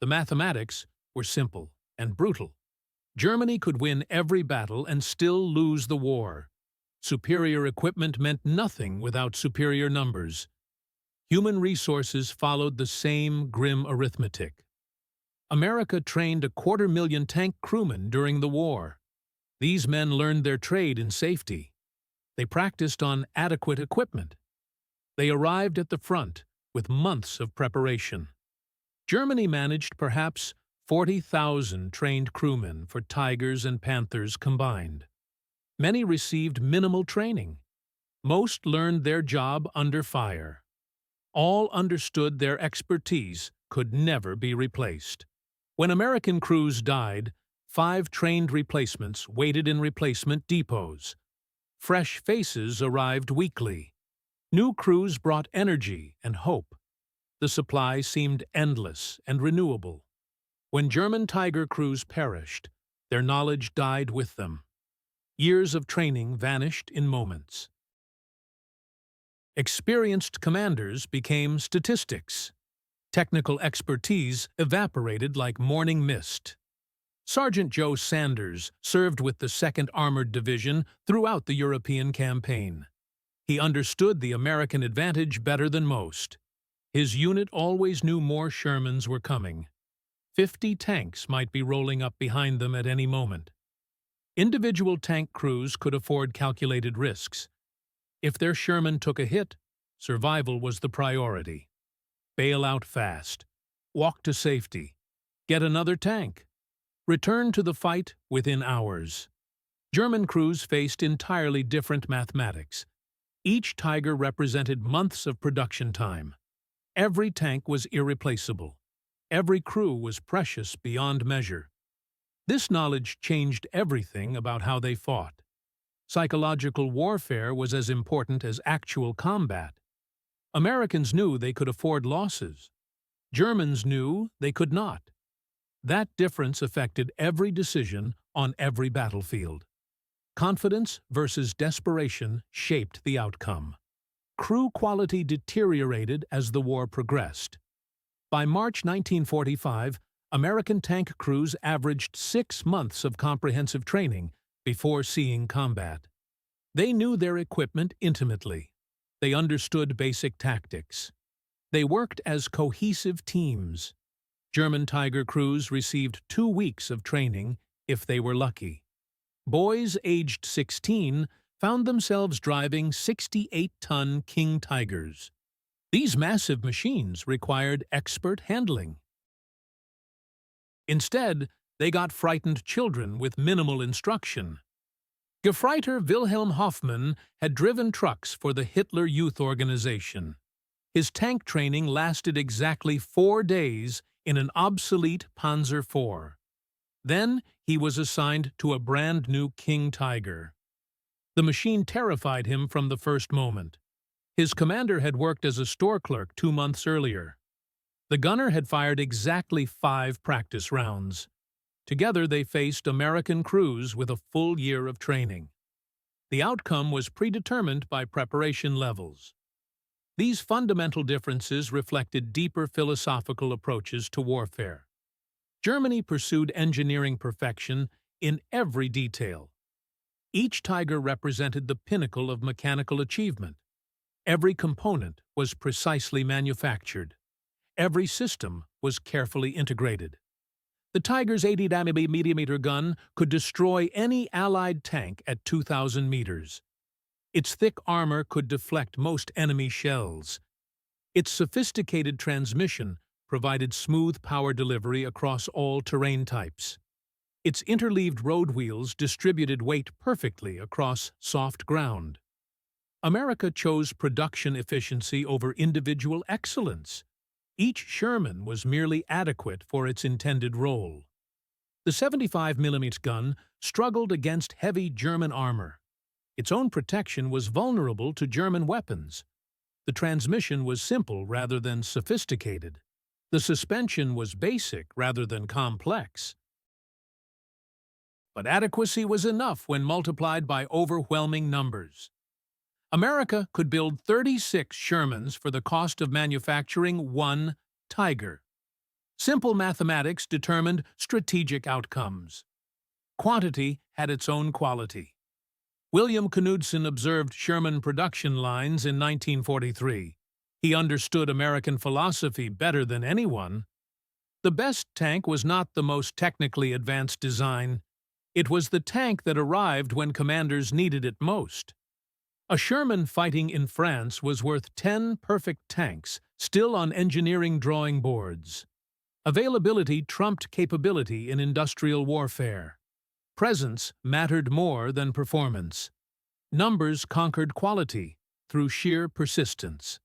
The mathematics were simple and brutal. Germany could win every battle and still lose the war. Superior equipment meant nothing without superior numbers. Human resources followed the same grim arithmetic. America trained 250,000 tank crewmen during the war. These men learned their trade in safety. They practiced on adequate equipment. They arrived at the front with months of preparation. Germany managed perhaps 40,000 trained crewmen for Tigers and Panthers combined. Many received minimal training. Most learned their job under fire. All understood their expertise could never be replaced. When American crews died, 5 trained replacements waited in replacement depots. Fresh faces arrived weekly. New crews brought energy and hope. The supply seemed endless and renewable. When German Tiger crews perished, their knowledge died with them. Years of training vanished in moments. Experienced commanders became statistics. Technical expertise evaporated like morning mist. Sergeant Joe Sanders served with the 2nd Armored Division throughout the European campaign. He understood the American advantage better than most. His unit always knew more Shermans were coming. 50 tanks might be rolling up behind them at any moment. Individual tank crews could afford calculated risks. If their Sherman took a hit, survival was the priority. Bail out fast. Walk to safety. Get another tank. Return to the fight within hours. German crews faced entirely different mathematics. Each Tiger represented months of production time. Every tank was irreplaceable. Every crew was precious beyond measure. This knowledge changed everything about how they fought. Psychological warfare was as important as actual combat. Americans knew they could afford losses. Germans knew they could not. That difference affected every decision on every battlefield. Confidence versus desperation shaped the outcome. Crew quality deteriorated as the war progressed. By March 1945, American tank crews averaged 6 months of comprehensive training before seeing combat. They knew their equipment intimately. They understood basic tactics. They worked as cohesive teams. German Tiger crews received 2 weeks of training if they were lucky. Boys aged 16 found themselves driving 68-ton King Tigers. These massive machines required expert handling. Instead, they got frightened children with minimal instruction. Gefreiter Wilhelm Hauptmann had driven trucks for the Hitler Youth Organization. His tank training lasted exactly 4 days in an obsolete Panzer IV. Then he was assigned to a brand new King Tiger. The machine terrified him from the first moment. His commander had worked as a store clerk 2 months earlier. The gunner had fired exactly 5 practice rounds. Together they faced American crews with a full year of training. The outcome was predetermined by preparation levels. These fundamental differences reflected deeper philosophical approaches to warfare. Germany pursued engineering perfection in every detail. Each Tiger represented the pinnacle of mechanical achievement. Every component was precisely manufactured. Every system was carefully integrated. The Tiger's 80mm gun could destroy any Allied tank at 2,000 meters. Its thick armor could deflect most enemy shells. Its sophisticated transmission provided smooth power delivery across all terrain types. Its interleaved road wheels distributed weight perfectly across soft ground. America chose production efficiency over individual excellence. Each Sherman was merely adequate for its intended role. The 75mm gun struggled against heavy German armor. Its own protection was vulnerable to German weapons. The transmission was simple rather than sophisticated. The suspension was basic rather than complex. But adequacy was enough when multiplied by overwhelming numbers. America could build 36 Shermans for the cost of manufacturing one Tiger. Simple mathematics determined strategic outcomes. Quantity had its own quality. William Knudsen observed Sherman production lines in 1943. He understood American philosophy better than anyone. The best tank was not the most technically advanced design. It was the tank that arrived when commanders needed it most. A Sherman fighting in France was worth 10 perfect tanks, still on engineering drawing boards. Availability trumped capability in industrial warfare. Presence mattered more than performance. Numbers conquered quality through sheer persistence.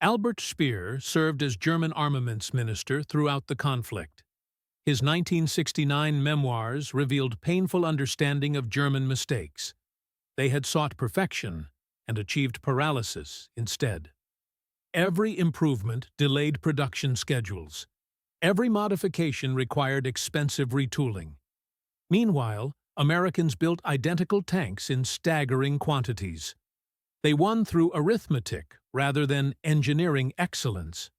Albert Speer served as German armaments minister throughout the conflict. His 1969 memoirs revealed painful understanding of German mistakes. They had sought perfection and achieved paralysis instead. Every improvement delayed production schedules. Every modification required expensive retooling. Meanwhile, Americans built identical tanks in staggering quantities. They won through arithmetic rather than engineering excellence.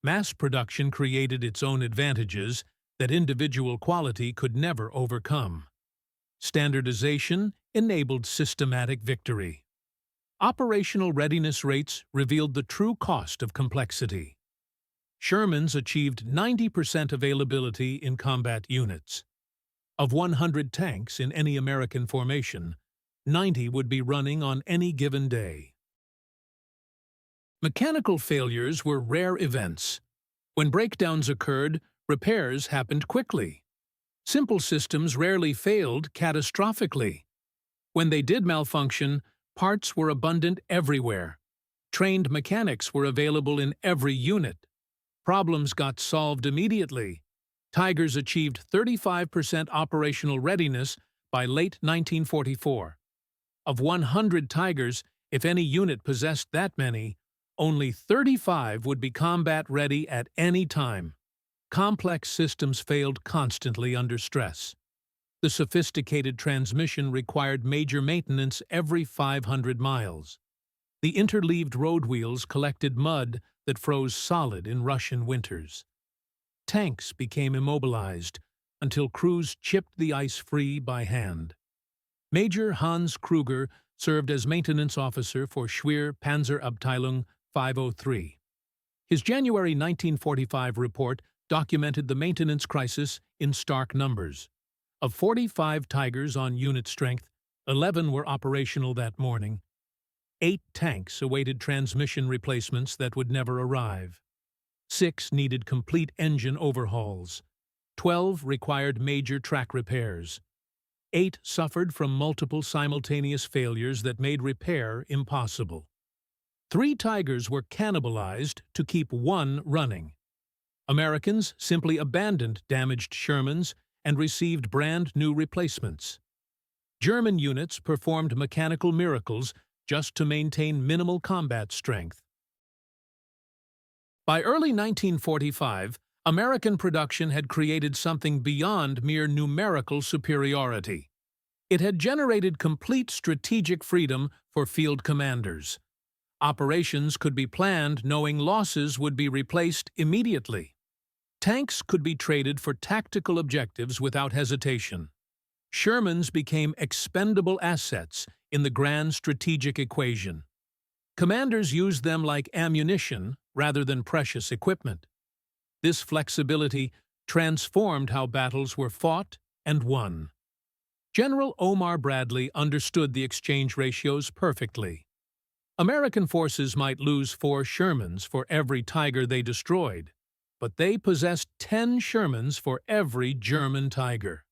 Mass production created its own advantages that individual quality could never overcome. Standardization enabled systematic victory. Operational readiness rates revealed the true cost of complexity. Shermans achieved 90% availability in combat units. Of 100 tanks in any American formation, 90 would be running on any given day. Mechanical failures were rare events. When breakdowns occurred, repairs happened quickly. Simple systems rarely failed catastrophically. When they did malfunction, parts were abundant everywhere. Trained mechanics were available in every unit. Problems got solved immediately. Tigers achieved 35% operational readiness by late 1944. Of 100 Tigers, if any unit possessed that many, only 35 would be combat-ready at any time. Complex systems failed constantly under stress. The sophisticated transmission required major maintenance every 500 miles. The interleaved road wheels collected mud that froze solid in Russian winters. Tanks became immobilized until crews chipped the ice free by hand. Major Hans Kruger served as maintenance officer for Schwer Panzerabteilung 503. His January 1945 report documented the maintenance crisis in stark numbers. Of 45 Tigers on unit strength, 11 were operational that morning. 8 tanks awaited transmission replacements that would never arrive. 6 needed complete engine overhauls. 12 required major track repairs. 8 suffered from multiple simultaneous failures that made repair impossible. 3 Tigers were cannibalized to keep one running. Americans simply abandoned damaged Shermans and received brand-new replacements. German units performed mechanical miracles just to maintain minimal combat strength. By early 1945, American production had created something beyond mere numerical superiority. It had generated complete strategic freedom for field commanders. Operations could be planned knowing losses would be replaced immediately. Tanks could be traded for tactical objectives without hesitation. Shermans became expendable assets in the grand strategic equation. Commanders used them like ammunition rather than precious equipment. This flexibility transformed how battles were fought and won. General Omar Bradley understood the exchange ratios perfectly. American forces might lose 4 Shermans for every Tiger they destroyed, but they possessed 10 Shermans for every German Tiger.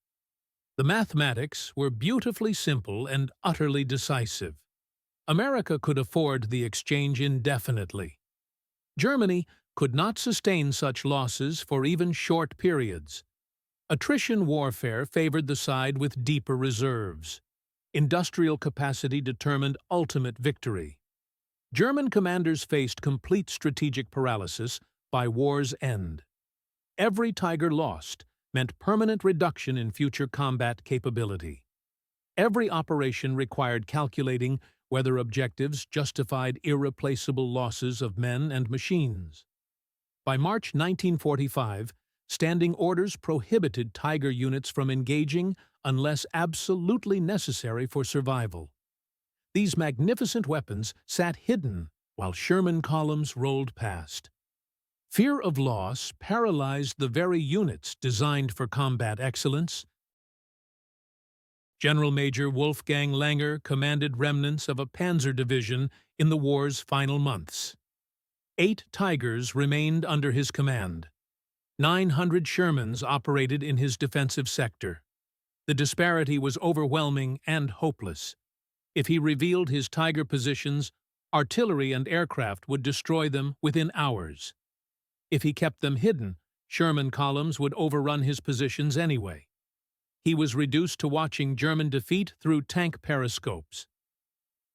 The mathematics were beautifully simple and utterly decisive. America could afford the exchange indefinitely. Germany could not sustain such losses for even short periods. Attrition warfare favored the side with deeper reserves. Industrial capacity determined ultimate victory. German commanders faced complete strategic paralysis by war's end. Every Tiger lost meant permanent reduction in future combat capability. Every operation required calculating whether objectives justified irreplaceable losses of men and machines. By March 1945, standing orders prohibited Tiger units from engaging unless absolutely necessary for survival. These magnificent weapons sat hidden while Sherman columns rolled past. Fear of loss paralyzed the very units designed for combat excellence. General Major Wolfgang Langer commanded remnants of a panzer division in the war's final months. 8 Tigers remained under his command. 900 Shermans operated in his defensive sector. The disparity was overwhelming and hopeless. If he revealed his Tiger positions, artillery and aircraft would destroy them within hours. If he kept them hidden, Sherman columns would overrun his positions anyway. He was reduced to watching German defeat through tank periscopes.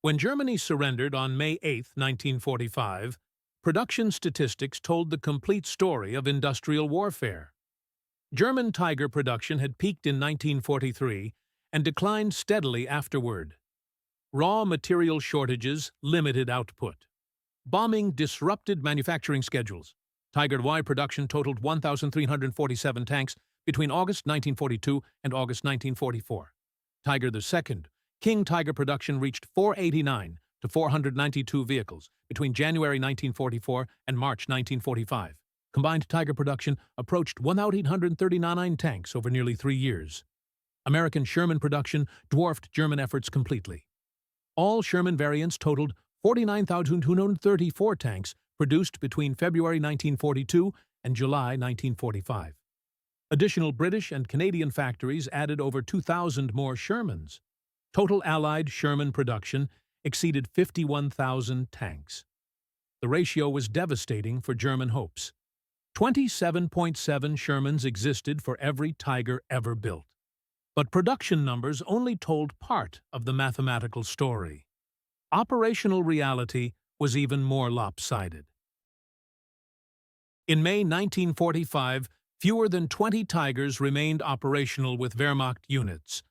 When Germany surrendered on May 8, 1945, production statistics told the complete story of industrial warfare. German Tiger production had peaked in 1943 and declined steadily afterward. Raw material shortages limited output. Bombing disrupted manufacturing schedules. Tiger Y production totaled 1,347 tanks between August 1942 and August 1944. Tiger II, King Tiger production reached 489 to 492 vehicles between January 1944 and March 1945. Combined Tiger production approached 1,839 tanks over nearly 3 years. American Sherman production dwarfed German efforts completely. All Sherman variants totaled 49,234 tanks produced between February 1942 and July 1945. Additional British and Canadian factories added over 2,000 more Shermans. Total Allied Sherman production exceeded 51,000 tanks. The ratio was devastating for German hopes. 27.7 Shermans existed for every Tiger ever built. But production numbers only told part of the mathematical story. Operational reality was even more lopsided. In May 1945, fewer than 20 Tigers remained operational with Wehrmacht units.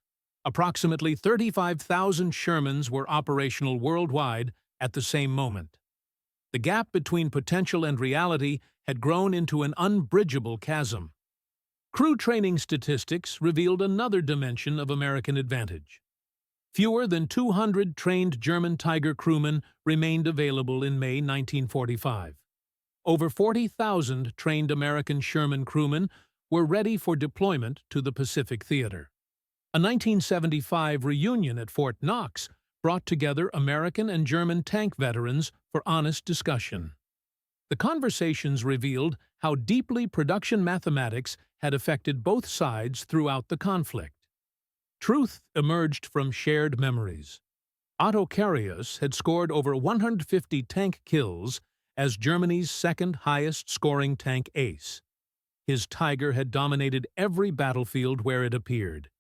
Approximately 35,000 Shermans were operational worldwide at the same moment. The gap between potential and reality had grown into an unbridgeable chasm. Crew training statistics revealed another dimension of American advantage. Fewer than 200 trained German Tiger crewmen remained available in May 1945. Over 40,000 trained American Sherman crewmen were ready for deployment to the Pacific Theater. A 1975 reunion at Fort Knox brought together American and German tank veterans for honest discussion. The conversations revealed how deeply production mathematics had affected both sides throughout the conflict. Truth emerged from shared memories. Otto Carius had scored over 150 tank kills as Germany's second highest-scoring tank ace. His Tiger had dominated every battlefield where it appeared.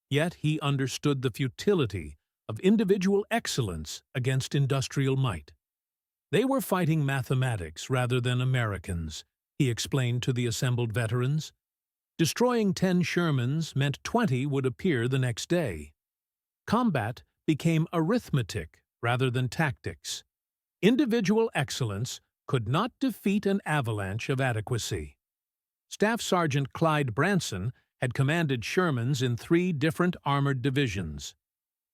Yet he understood the futility of individual excellence against industrial might. They were fighting mathematics rather than Americans, he explained to the assembled veterans. Destroying 10 Shermans meant 20 would appear the next day. Combat became arithmetic rather than tactics. Individual excellence could not defeat an avalanche of adequacy. Staff Sergeant Clyde Branson had commanded Shermans in 3 different armored divisions.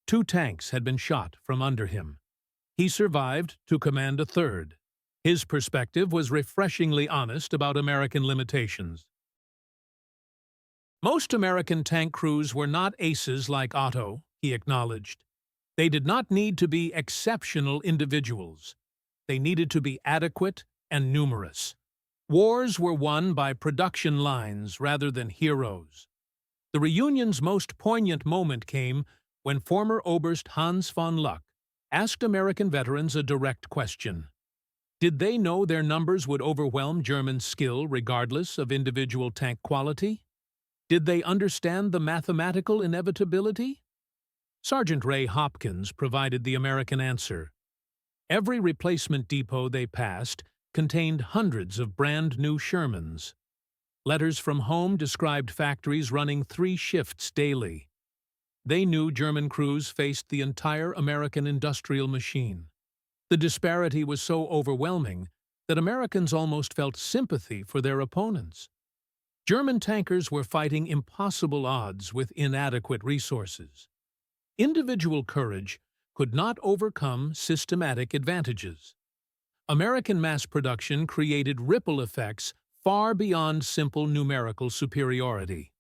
2 tanks had been shot from under him. He survived to command a 3rd. His perspective was refreshingly honest about American limitations. Most American tank crews were not aces like Otto, he acknowledged. They did not need to be exceptional individuals. They needed to be adequate and numerous. Wars were won by production lines rather than heroes. The reunion's most poignant moment came when former Oberst Hans von Luck asked American veterans a direct question. Did they know their numbers would overwhelm German skill regardless of individual tank quality? Did they understand the mathematical inevitability? Sergeant Ray Hopkins provided the American answer. Every replacement depot they passed contained hundreds of brand-new Shermans. Letters from home described factories running 3 shifts daily. They knew German crews faced the entire American industrial machine. The disparity was so overwhelming that Americans almost felt sympathy for their opponents. German tankers were fighting impossible odds with inadequate resources. Individual courage could not overcome systematic advantages. American mass production created ripple effects far beyond simple numerical superiority.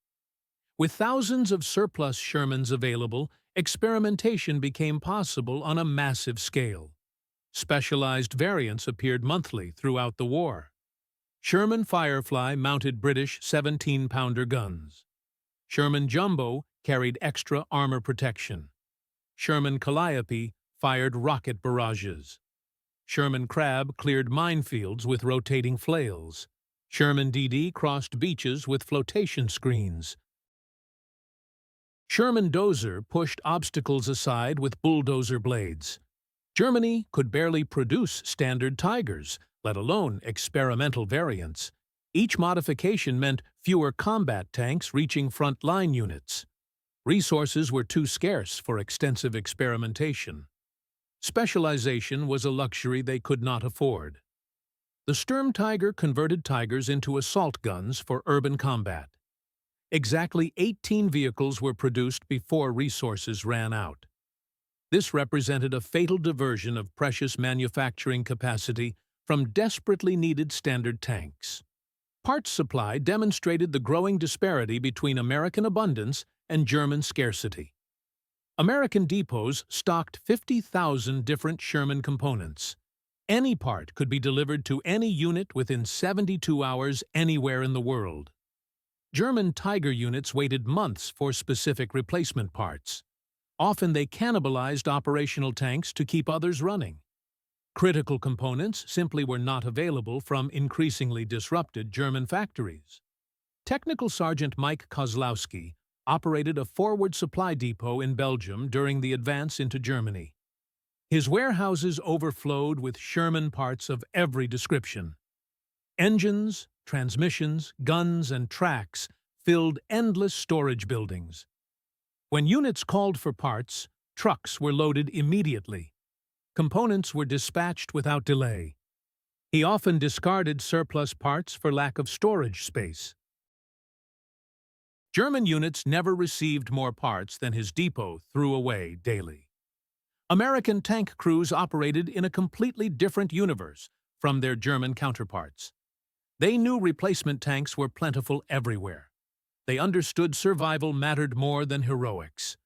With thousands of surplus Shermans available, experimentation became possible on a massive scale. Specialized variants appeared monthly throughout the war. Sherman Firefly mounted British 17-pounder guns. Sherman Jumbo carried extra armor protection. Sherman Calliope fired rocket barrages. Sherman Crab cleared minefields with rotating flails. Sherman DD crossed beaches with flotation screens. Sherman Dozer pushed obstacles aside with bulldozer blades. Germany could barely produce standard Tigers, let alone experimental variants. Each modification meant fewer combat tanks reaching front-line units. Resources were too scarce for extensive experimentation. Specialization was a luxury they could not afford. The Sturm Tiger converted Tigers into assault guns for urban combat. Exactly 18 vehicles were produced before resources ran out. This represented a fatal diversion of precious manufacturing capacity from desperately needed standard tanks. Parts supply demonstrated the growing disparity between American abundance and German scarcity. American depots stocked 50,000 different Sherman components. Any part could be delivered to any unit within 72 hours anywhere in the world. German Tiger units waited months for specific replacement parts. Often they cannibalized operational tanks to keep others running. Critical components simply were not available from increasingly disrupted German factories. Technical Sergeant Mike Kozlowski operated a forward supply depot in Belgium during the advance into Germany. His warehouses overflowed with Sherman parts of every description. Engines, transmissions, guns, and tracks filled endless storage buildings. When units called for parts, trucks were loaded immediately. Components were dispatched without delay. He often discarded surplus parts for lack of storage space. German units never received more parts than his depot threw away daily. American tank crews operated in a completely different universe from their German counterparts. They knew replacement tanks were plentiful everywhere. They understood survival mattered more than heroics.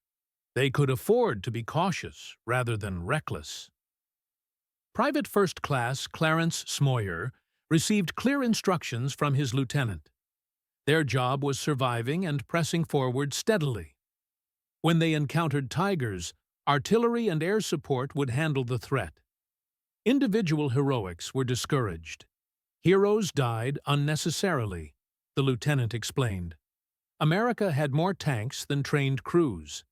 They could afford to be cautious rather than reckless. Private First Class Clarence Smoyer received clear instructions from his lieutenant. Their job was surviving and pressing forward steadily. When they encountered Tigers, artillery and air support would handle the threat. Individual heroics were discouraged. Heroes died unnecessarily, the lieutenant explained. America had more tanks than trained crews.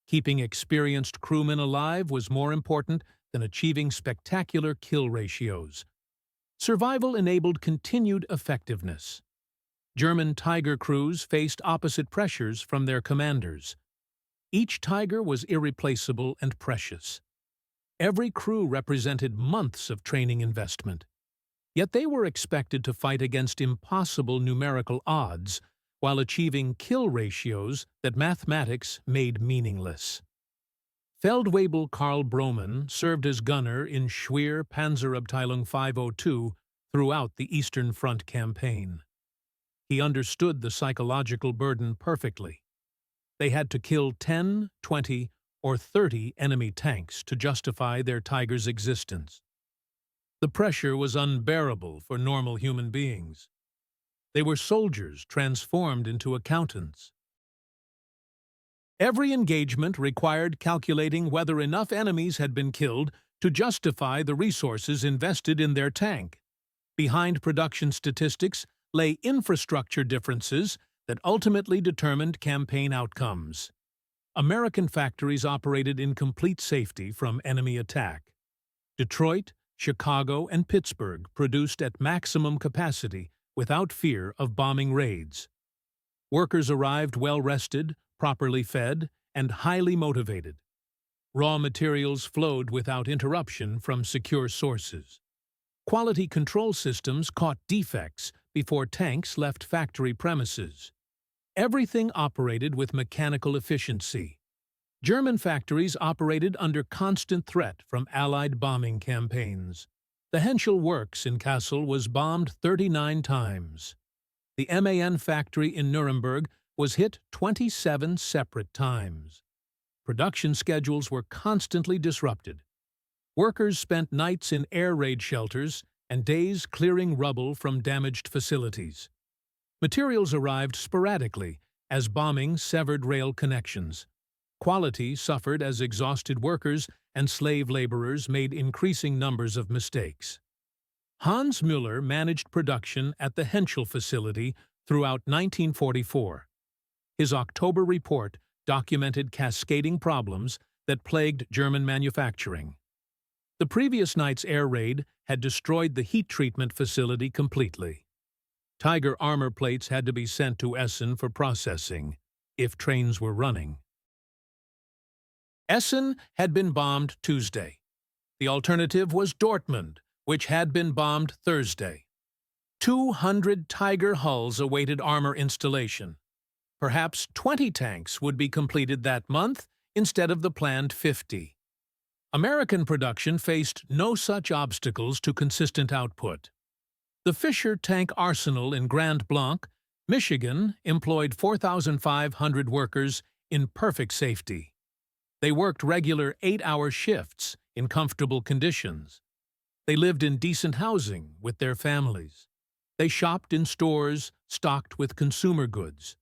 Keeping experienced crewmen alive was more important than achieving spectacular kill ratios. Survival enabled continued effectiveness. German Tiger crews faced opposite pressures from their commanders. Each Tiger was irreplaceable and precious. Every crew represented months of training investment. Yet they were expected to fight against impossible numerical odds while achieving kill ratios that mathematics made meaningless. Feldwebel Karl Broman served as gunner in Schwer Panzerabteilung 502 throughout the Eastern Front campaign. He understood the psychological burden perfectly. They had to kill 10, 20, or 30 enemy tanks to justify their Tiger's existence. The pressure was unbearable for normal human beings. They were soldiers transformed into accountants. Every engagement required calculating whether enough enemies had been killed to justify the resources invested in their tank. Behind production statistics lay infrastructure differences that ultimately determined campaign outcomes. American factories operated in complete safety from enemy attack. Detroit, Chicago, and Pittsburgh produced at maximum capacity without fear of bombing raids. Workers arrived well-rested, properly fed, and highly motivated. Raw materials flowed without interruption from secure sources. Quality control systems caught defects before tanks left factory premises. Everything operated with mechanical efficiency. German factories operated under constant threat from Allied bombing campaigns. The Henschel Works in Kassel was bombed 39 times. The MAN factory in Nuremberg was hit 27 separate times. Production schedules were constantly disrupted. Workers spent nights in air raid shelters and days clearing rubble from damaged facilities. Materials arrived sporadically as bombing severed rail connections. Quality suffered as exhausted workers and slave laborers made increasing numbers of mistakes. Hans Müller managed production at the Henschel facility throughout 1944. His October report documented cascading problems that plagued German manufacturing. The previous night's air raid had destroyed the heat treatment facility completely. Tiger armor plates had to be sent to Essen for processing, if trains were running. Essen had been bombed Tuesday. The alternative was Dortmund, which had been bombed Thursday. 200 Tiger hulls awaited armor installation. Perhaps 20 tanks would be completed that month instead of the planned 50. American production faced no such obstacles to consistent output. The Fisher Tank Arsenal in Grand Blanc, Michigan, employed 4,500 workers in perfect safety. They worked regular 8-hour shifts in comfortable conditions. They lived in decent housing with their families. They shopped in stores stocked with consumer goods.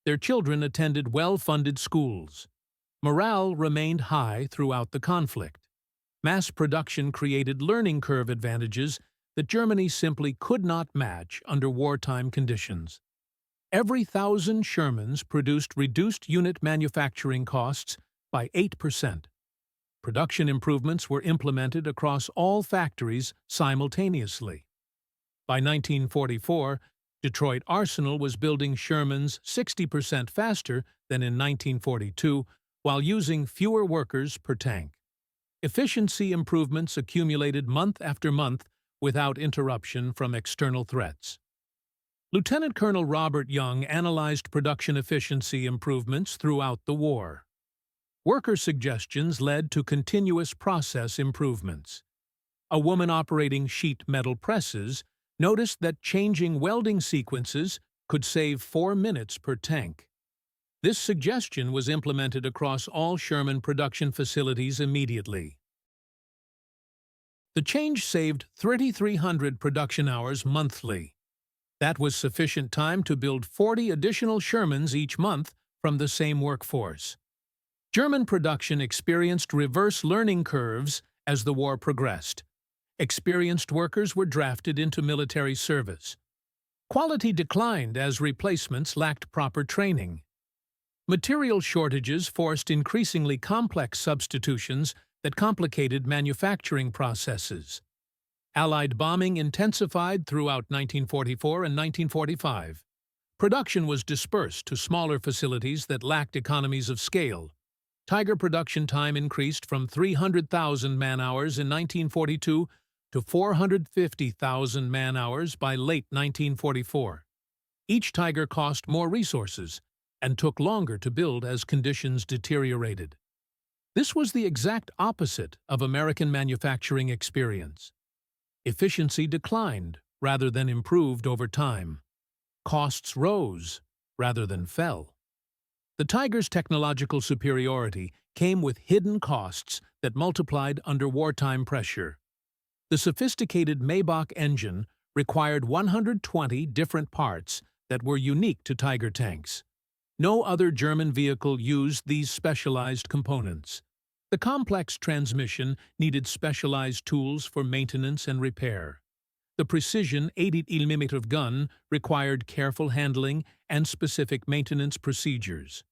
Their children attended well-funded schools. Morale remained high throughout the conflict. Mass production created learning curve advantages that Germany simply could not match under wartime conditions. Every 1,000 Shermans produced reduced unit manufacturing costs by 8%. Production improvements were implemented across all factories simultaneously. By 1944, Detroit Arsenal was building Shermans 60% faster than in 1942, while using fewer workers per tank. Efficiency improvements accumulated month after month without interruption from external threats. Lieutenant Colonel Robert Young analyzed production efficiency improvements throughout the war. Worker suggestions led to continuous process improvements. A woman operating sheet metal presses noticed that changing welding sequences could save 4 minutes per tank. This suggestion was implemented across all Sherman production facilities immediately. The change saved 3,300 production hours monthly. That was sufficient time to build 40 additional Shermans each month from the same workforce. German production experienced reverse learning curves as the war progressed. Experienced workers were drafted into military service. Quality declined as replacements lacked proper training. Material shortages forced increasingly complex substitutions that complicated manufacturing processes. Allied bombing intensified throughout 1944 and 1945. Production was dispersed to smaller facilities that lacked economies of scale. Tiger production time increased from 300,000 man-hours in 1942 to 450,000 man-hours by late 1944. Each Tiger cost more resources and took longer to build as conditions deteriorated. This was the exact opposite of American manufacturing experience. Efficiency declined rather than improved over time. costs rose rather than fell. The Tiger's technological superiority came with hidden costs that multiplied under wartime pressure. The sophisticated Maybach engine required 120 different parts that were unique to Tiger tanks. No other German vehicle used these specialized components. The complex transmission needed specialized tools for maintenance and repair. The precision 80mm gun required careful handling and specific maintenance procedures.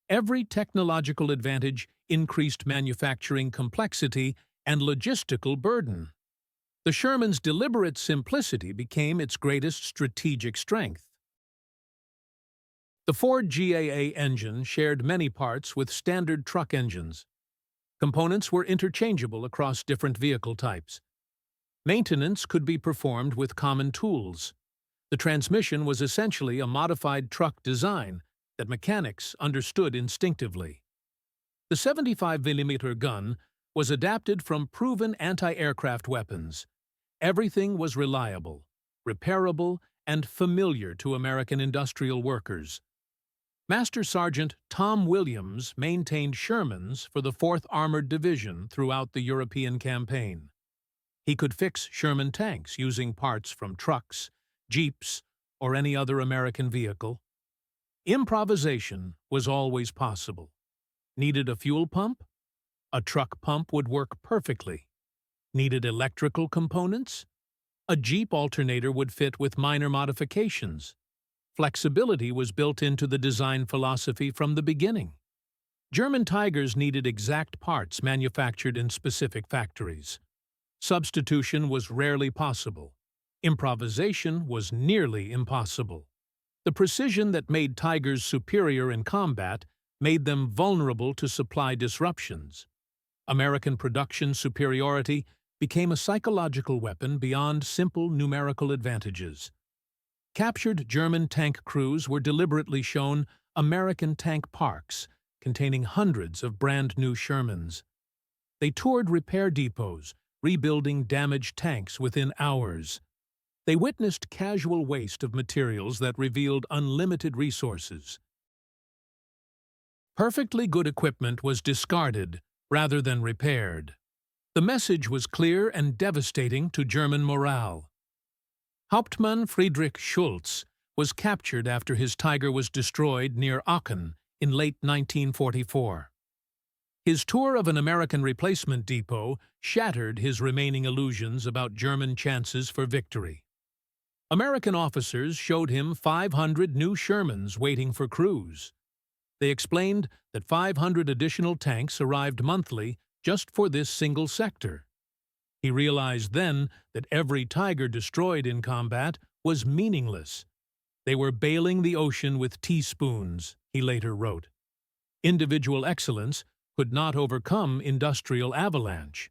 Every technological advantage increased manufacturing complexity and logistical burden. The Sherman's deliberate simplicity became its greatest strategic strength. The Ford GAA engine shared many parts with standard truck engines. Components were interchangeable across different vehicle types. Maintenance could be performed with common tools. The transmission was essentially a modified truck design that mechanics understood instinctively. The 75mm gun was adapted from proven anti-aircraft weapons. Everything was reliable, repairable, and familiar to American industrial workers. Master Sergeant Tom Williams maintained Shermans for the 4th Armored Division throughout the European campaign. He could fix Sherman tanks using parts from trucks, jeeps, or any other American vehicle. Improvisation was always possible. Needed a fuel pump? A truck pump would work perfectly. Needed electrical components? A Jeep alternator would fit with minor modifications. Flexibility was built into the design philosophy from the beginning. German Tigers needed exact parts manufactured in specific factories. Substitution was rarely possible. Improvisation was nearly impossible. The precision that made Tigers superior in combat made them vulnerable to supply disruptions. American production superiority became a psychological weapon beyond simple numerical advantages. Captured German tank crews were deliberately shown American tank parks containing hundreds of brand-new Shermans. They toured repair depots, rebuilding damaged tanks within hours. They witnessed casual waste of materials that revealed unlimited resources. Perfectly good equipment was discarded rather than repaired. The message was clear and devastating to German morale. Hauptmann Friedrich Schulz was captured after his Tiger was destroyed near Aachen in late 1944. His tour of an American replacement depot shattered his remaining illusions about German chances for victory. American officers showed him 500 new Shermans waiting for crews. They explained that 500 additional tanks arrived monthly just for this single sector. He realized then that every Tiger destroyed in combat was meaningless. They were bailing the ocean with teaspoons, he later wrote. Individual excellence could not overcome industrial avalanche.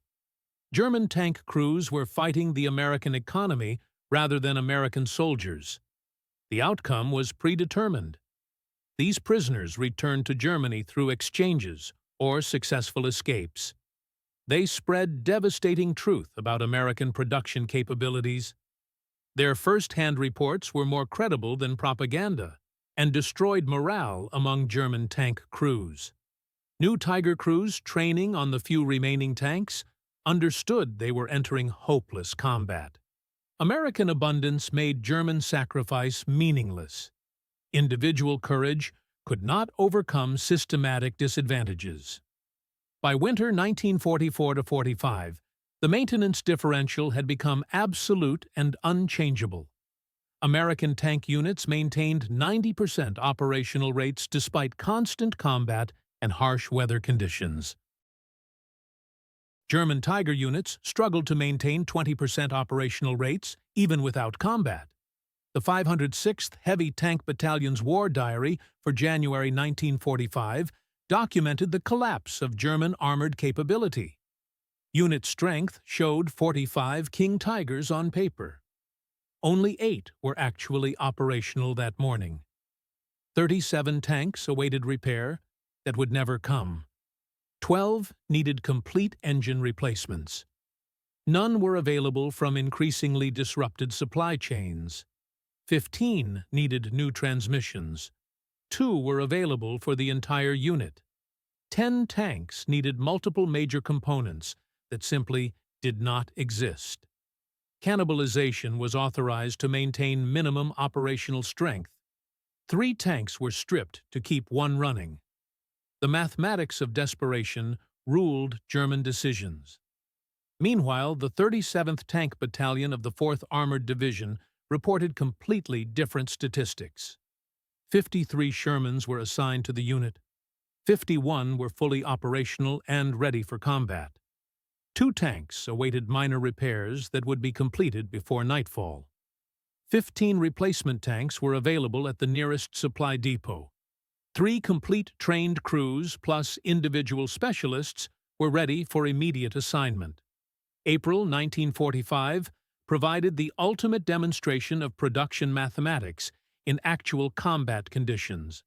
German tank crews were fighting the American economy rather than American soldiers. The outcome was predetermined. These prisoners returned to Germany through exchanges or successful escapes. They spread devastating truth about American production capabilities. Their first-hand reports were more credible than propaganda and destroyed morale among German tank crews. New Tiger crews training on the few remaining tanks understood they were entering hopeless combat. American abundance made German sacrifice meaningless. Individual courage could not overcome systematic disadvantages. By winter 1944-45, the maintenance differential had become absolute and unchangeable. American tank units maintained 90% operational rates despite constant combat and harsh weather conditions. German Tiger units struggled to maintain 20% operational rates even without combat. The 506th Heavy Tank Battalion's War Diary for January 1945 documented the collapse of German armored capability. Unit strength showed 45 King Tigers on paper. Only 8 were actually operational that morning. 37 tanks awaited repair that would never come. 12 needed complete engine replacements. None were available from increasingly disrupted supply chains. 15 needed new transmissions. 2 were available for the entire unit. 10 tanks needed multiple major components that simply did not exist. Cannibalization was authorized to maintain minimum operational strength. 3 tanks were stripped to keep 1 running. The mathematics of desperation ruled German decisions. Meanwhile, the 37th Tank Battalion of the 4th Armored Division reported completely different statistics. 53 Shermans were assigned to the unit. 51 were fully operational and ready for combat. 2 tanks awaited minor repairs that would be completed before nightfall. 15 replacement tanks were available at the nearest supply depot. 3 complete trained crews plus individual specialists were ready for immediate assignment. April 1945 provided the ultimate demonstration of production mathematics in actual combat conditions.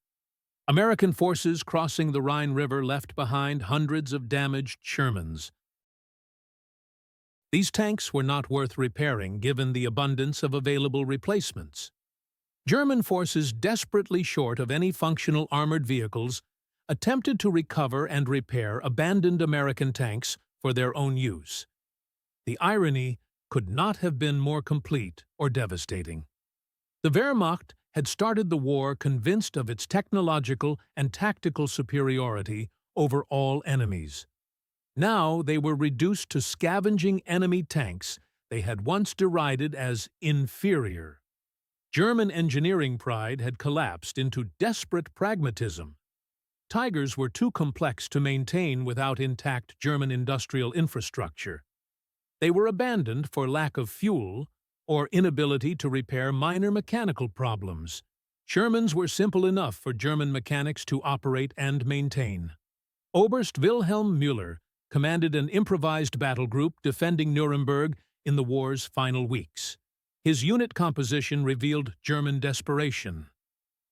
American forces crossing the Rhine River left behind hundreds of damaged Shermans. These tanks were not worth repairing given the abundance of available replacements. German forces, desperately short of any functional armored vehicles, attempted to recover and repair abandoned American tanks for their own use. The irony could not have been more complete or devastating. The Wehrmacht had started the war convinced of its technological and tactical superiority over all enemies. Now they were reduced to scavenging enemy tanks they had once derided as inferior. German engineering pride had collapsed into desperate pragmatism. Tigers were too complex to maintain without intact German industrial infrastructure. They were abandoned for lack of fuel or inability to repair minor mechanical problems. Shermans were simple enough for German mechanics to operate and maintain. Oberst Wilhelm Müller commanded an improvised battle group defending Nuremberg in the war's final weeks. His unit composition revealed German desperation.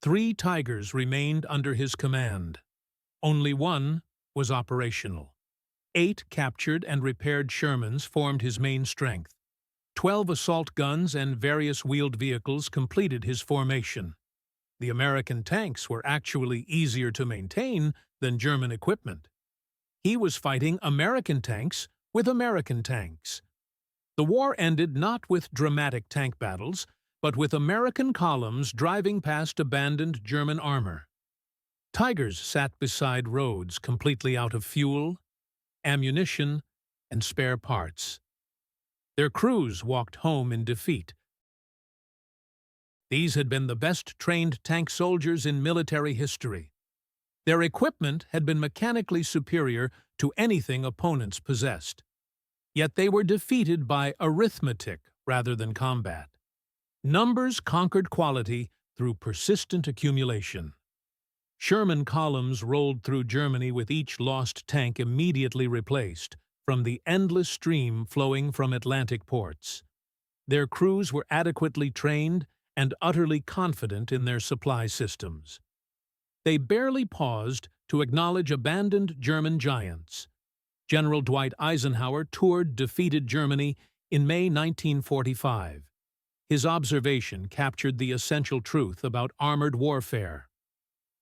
3 Tigers remained under his command. Only 1 was operational. 8 captured and repaired Shermans formed his main strength. 12 assault guns and various wheeled vehicles completed his formation. The American tanks were actually easier to maintain than German equipment. He was fighting American tanks with American tanks. The war ended not with dramatic tank battles, but with American columns driving past abandoned German armor. Tigers sat beside roads completely out of fuel, ammunition, and spare parts. Their crews walked home in defeat. These had been the best-trained tank soldiers in military history. Their equipment had been mechanically superior to anything opponents possessed. Yet they were defeated by arithmetic rather than combat. Numbers conquered quality through persistent accumulation. Sherman columns rolled through Germany with each lost tank immediately replaced from the endless stream flowing from Atlantic ports. Their crews were adequately trained and utterly confident in their supply systems. They barely paused to acknowledge abandoned German giants. General Dwight Eisenhower toured defeated Germany in May 1945. His observation captured the essential truth about armored warfare.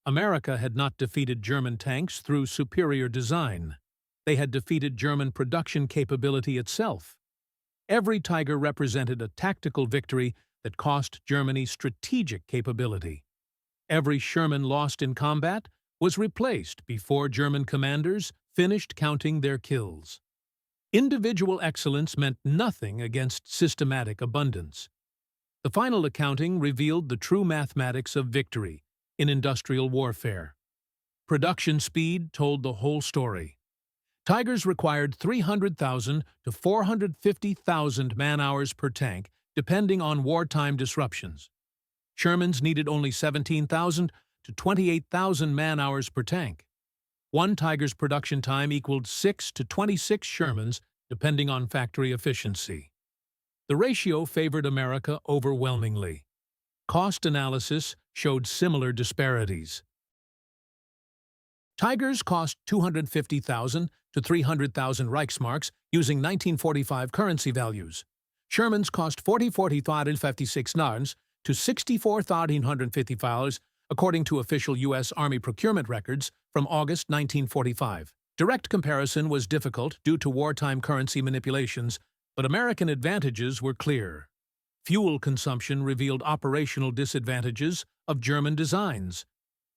America had not defeated German tanks through superior design. They had defeated German production capability itself. Every Tiger represented a tactical victory that cost Germany strategic capability. Every Sherman lost in combat was replaced before German commanders finished counting their kills. Individual excellence meant nothing against systematic abundance. The final accounting revealed the true mathematics of victory in industrial warfare. Production speed told the whole story. Tigers required 300,000 to 450,000 man-hours per tank, depending on wartime disruptions. Shermans needed only 17,000 to 28,000 man-hours per tank. One Tiger's production time equaled 6 to 26 Shermans, depending on factory efficiency. The ratio favored America overwhelmingly. Cost analysis showed similar disparities. Tigers cost 250,000 to 300,000 Reichsmarks using 1945 currency values. Shermans cost 40,056 Narns to $64,150, according to official U.S. Army procurement records from August 1945. Direct comparison was difficult due to wartime currency manipulations, but American advantages were clear. Fuel consumption revealed operational disadvantages of German designs.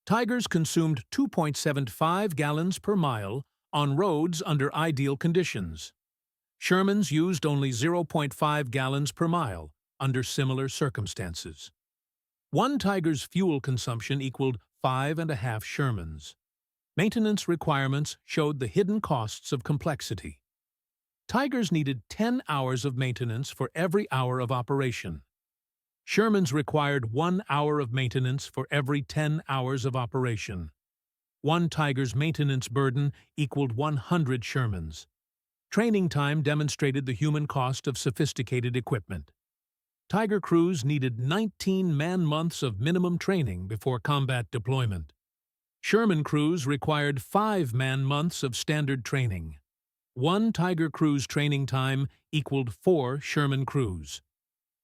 Tigers consumed 2.75 gallons per mile on roads under ideal conditions. Shermans used only 0.5 gallons per mile under similar circumstances. One Tiger's fuel consumption equaled 5.5 Shermans. Maintenance requirements showed the hidden costs of complexity. Tigers needed 10 hours of maintenance for every hour of operation. Shermans required 1 hour of maintenance for every 10 hours of operation. One Tiger's maintenance burden equaled 100 Shermans. Training time demonstrated the human cost of sophisticated equipment. Tiger crews needed 19 man-months of minimum training before combat deployment. Sherman crews required 5 man-months of standard training. One Tiger crew's training time equaled 4 Sherman crews.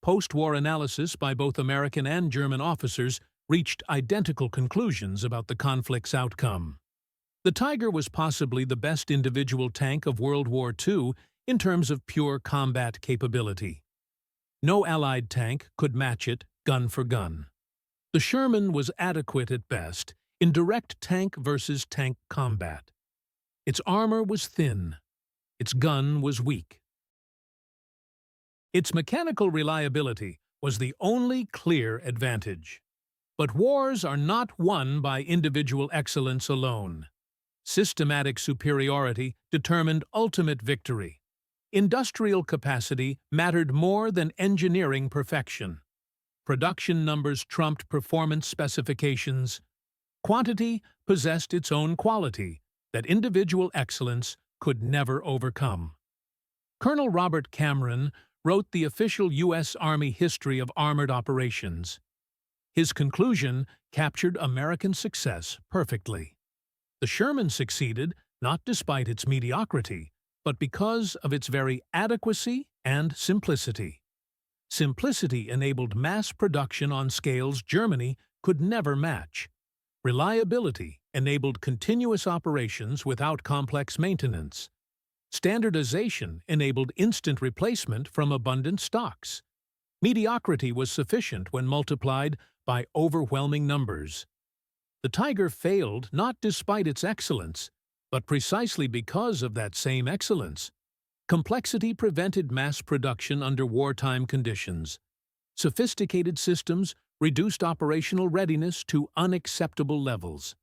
Post-war analysis by both American and German officers reached identical conclusions about the conflict's outcome. The Tiger was possibly the best individual tank of World War II in terms of pure combat capability. No Allied tank could match it gun for gun. The Sherman was adequate at best in direct tank versus tank combat. Its armor was thin. Its gun was weak. Its mechanical reliability was the only clear advantage. But wars are not won by individual excellence alone. Systematic superiority determined ultimate victory. Industrial capacity mattered more than engineering perfection. Production numbers trumped performance specifications. Quantity possessed its own quality that individual excellence could never overcome. Colonel Robert Cameron wrote the official U.S. Army history of armored operations. His conclusion captured American success perfectly. The Sherman succeeded not despite its mediocrity, but because of its very adequacy and simplicity. Simplicity enabled mass production on scales Germany could never match. Reliability enabled continuous operations without complex maintenance. Standardization enabled instant replacement from abundant stocks. Mediocrity was sufficient when multiplied by overwhelming numbers. The Tiger failed not despite its excellence, but precisely because of that same excellence. Complexity prevented mass production under wartime conditions. Sophisticated systems reduced operational readiness to unacceptable levels.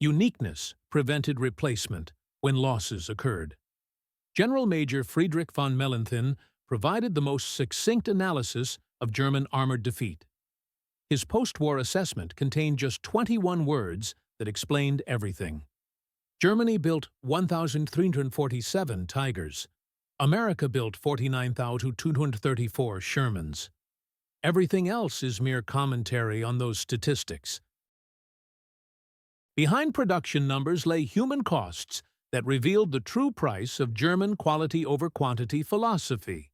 Uniqueness prevented replacement when losses occurred. General Major Friedrich von Mellenthin provided the most succinct analysis of German armored defeat. His post-war assessment contained just 21 words that explained everything. Germany built 1,347 Tigers. America built 49,234 Shermans. Everything else is mere commentary on those statistics. Behind production numbers lay human costs that revealed the true price of German quality over quantity philosophy.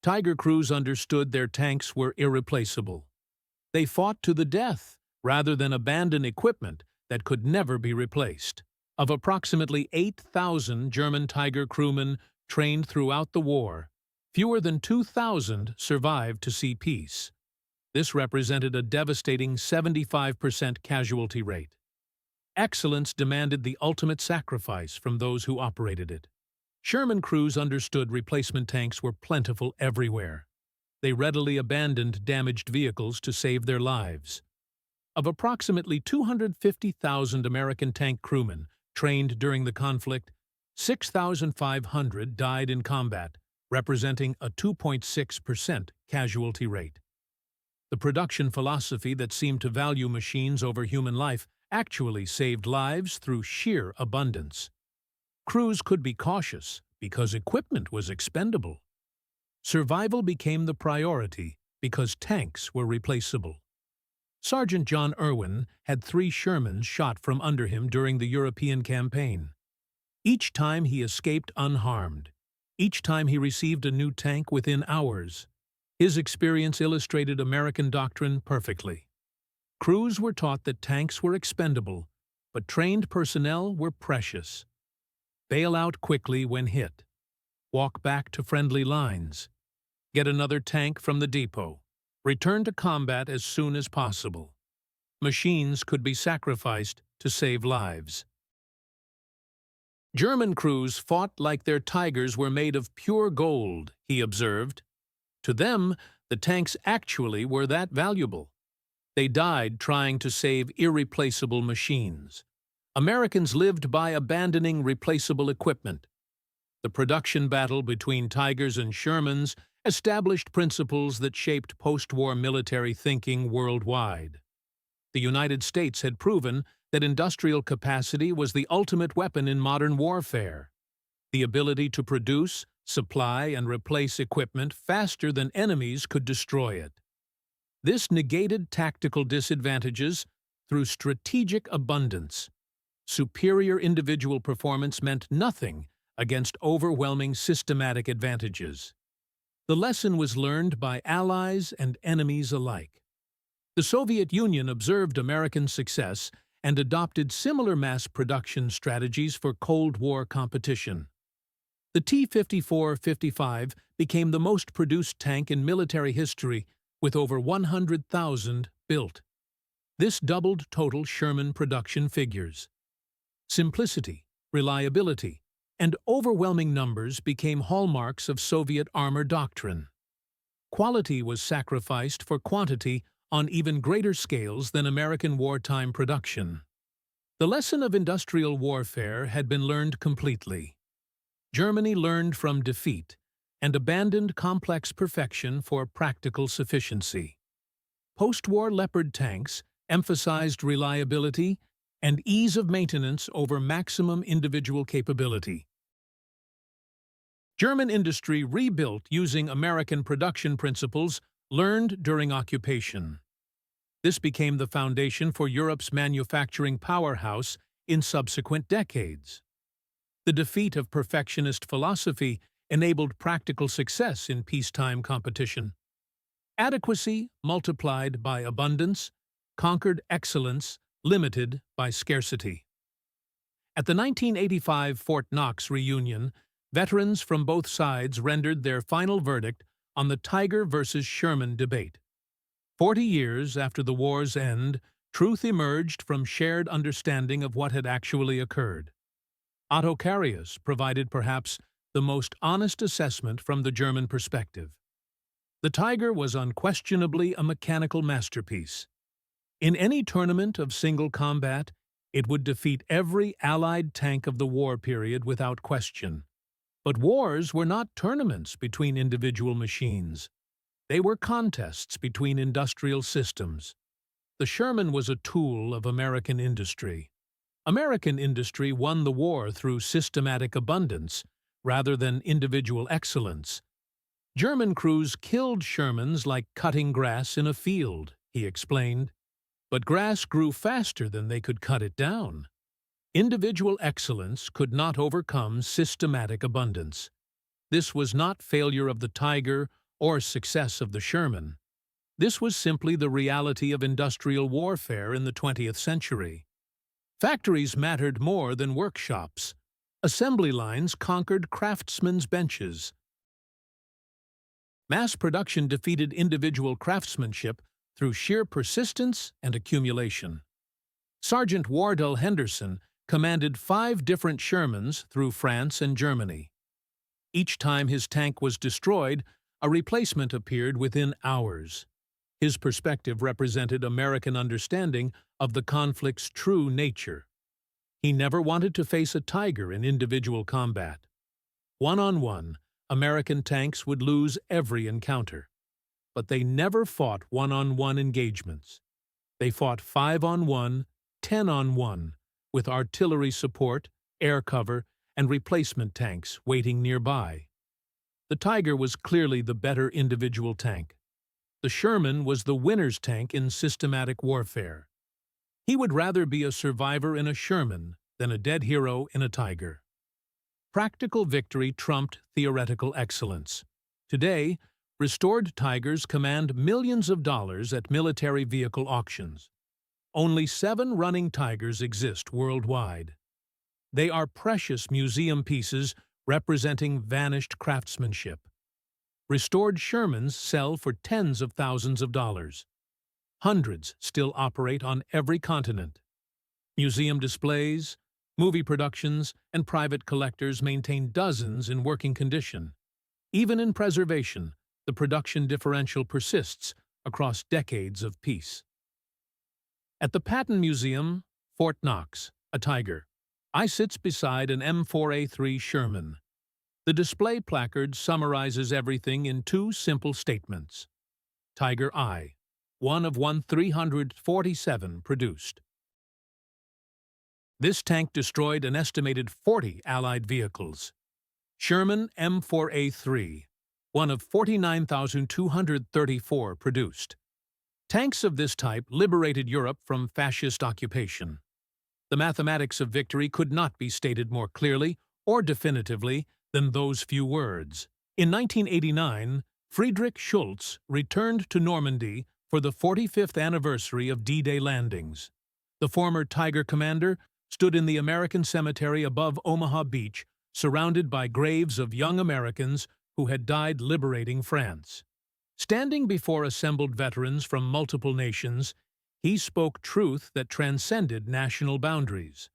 Tiger crews understood their tanks were irreplaceable. They fought to the death rather than abandon equipment that could never be replaced. Of approximately 8,000 German Tiger crewmen trained throughout the war, fewer than 2,000 survived to see peace. This represented a devastating 75% casualty rate. Excellence demanded the ultimate sacrifice from those who operated it. Sherman crews understood replacement tanks were plentiful everywhere. They readily abandoned damaged vehicles to save their lives. Of approximately 250,000 American tank crewmen trained during the conflict, 6,500 died in combat, representing a 2.6% casualty rate. The production philosophy that seemed to value machines over human life actually saved lives through sheer abundance. Crews could be cautious because equipment was expendable. Survival became the priority because tanks were replaceable. Sergeant John Irwin had 3 Shermans shot from under him during the European campaign. Each time he escaped unharmed. Each time he received a new tank within hours. His experience illustrated American doctrine perfectly. Crews were taught that tanks were expendable, but trained personnel were precious. Bail out quickly when hit. Walk back to friendly lines. Get another tank from the depot. Return to combat as soon as possible. Machines could be sacrificed to save lives. German crews fought like their tigers were made of pure gold, he observed. To them, the tanks actually were that valuable. They died trying to save irreplaceable machines. Americans lived by abandoning replaceable equipment. The production battle between Tigers and Shermans established principles that shaped post-war military thinking worldwide. The United States had proven that industrial capacity was the ultimate weapon in modern warfare. The ability to produce, supply, and replace equipment faster than enemies could destroy it. This negated tactical disadvantages through strategic abundance. Superior individual performance meant nothing against overwhelming systematic advantages. The lesson was learned by allies and enemies alike. The Soviet Union observed American success and adopted similar mass production strategies for Cold War competition. The T-54-55 became the most produced tank in military history, with over 100,000 built. This doubled total Sherman production figures. Simplicity, reliability, and overwhelming numbers became hallmarks of Soviet armor doctrine. Quality was sacrificed for quantity on even greater scales than American wartime production. The lesson of industrial warfare had been learned completely. Germany learned from defeat and abandoned complex perfection for practical sufficiency. Post-war Leopard tanks emphasized reliability and ease of maintenance over maximum individual capability. German industry rebuilt using American production principles learned during occupation. This became the foundation for Europe's manufacturing powerhouse in subsequent decades. The defeat of perfectionist philosophy enabled practical success in peacetime competition. Adequacy, multiplied by abundance, conquered excellence, limited by scarcity. At the 1985 Fort Knox reunion, veterans from both sides rendered their final verdict on the Tiger versus Sherman debate. 40 years after the war's end, truth emerged from shared understanding of what had actually occurred. Otto Carius provided perhaps the most honest assessment from the German perspective. The Tiger was unquestionably a mechanical masterpiece. In any tournament of single combat, it would defeat every Allied tank of the war period without question. But wars were not tournaments between individual machines. They were contests between industrial systems. The Sherman was a tool of American industry. American industry won the war through systematic abundance rather than individual excellence. German crews killed Shermans like cutting grass in a field, he explained. But grass grew faster than they could cut it down. Individual excellence could not overcome systematic abundance. This was not failure of the Tiger or success of the Sherman. This was simply the reality of industrial warfare in the 20th century. Factories mattered more than workshops. Assembly lines conquered craftsmen's benches. Mass production defeated individual craftsmanship through sheer persistence and accumulation. Sergeant Wardell Henderson commanded 5 different Shermans through France and Germany. Each time his tank was destroyed, a replacement appeared within hours. His perspective represented American understanding of the conflict's true nature. He never wanted to face a Tiger in individual combat. One-on-one, American tanks would lose every encounter. But they never fought one-on-one engagements. They fought 5-on-1, 10-on-1, with artillery support, air cover, and replacement tanks waiting nearby. The Tiger was clearly the better individual tank. The Sherman was the winner's tank in systematic warfare. He would rather be a survivor in a Sherman than a dead hero in a Tiger. Practical victory trumped theoretical excellence. Today, restored Tigers command millions of dollars at military vehicle auctions. Only 7 running Tigers exist worldwide. They are precious museum pieces representing vanished craftsmanship. Restored Shermans sell for tens of thousands of dollars. Hundreds still operate on every continent. Museum displays, movie productions, and private collectors maintain dozens in working condition. Even in preservation, the production differential persists across decades of peace. At the Patton Museum, Fort Knox, a Tiger, I sits beside an M4A3 Sherman. The display placard summarizes everything in 2 simple statements. Tiger I, one of 347 produced. This tank destroyed an estimated 40 Allied vehicles. Sherman M4A3, one of 49,234 produced. Tanks of this type liberated Europe from fascist occupation. The mathematics of victory could not be stated more clearly or definitively than those few words. In 1989, Friedrich Schultz returned to Normandy for the 45th anniversary of D-Day landings. The former Tiger commander stood in the American cemetery above Omaha Beach, surrounded by graves of young Americans who had died liberating France. Standing before assembled veterans from multiple nations, he spoke truth that transcended national boundaries.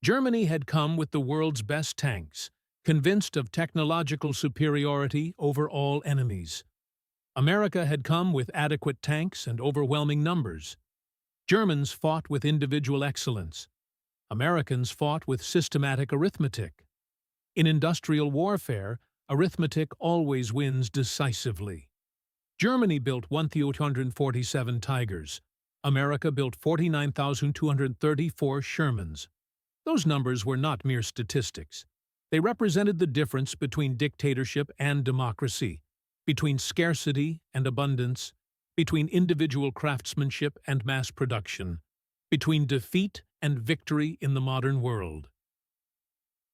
Germany had come with the world's best tanks, convinced of technological superiority over all enemies. America had come with adequate tanks and overwhelming numbers. Germans fought with individual excellence. Americans fought with systematic arithmetic. In industrial warfare, arithmetic always wins decisively. Germany built 1,247 Tigers. America built 49,234 Shermans. Those numbers were not mere statistics. They represented the difference between dictatorship and democracy, between scarcity and abundance, between individual craftsmanship and mass production, between defeat and victory in the modern world.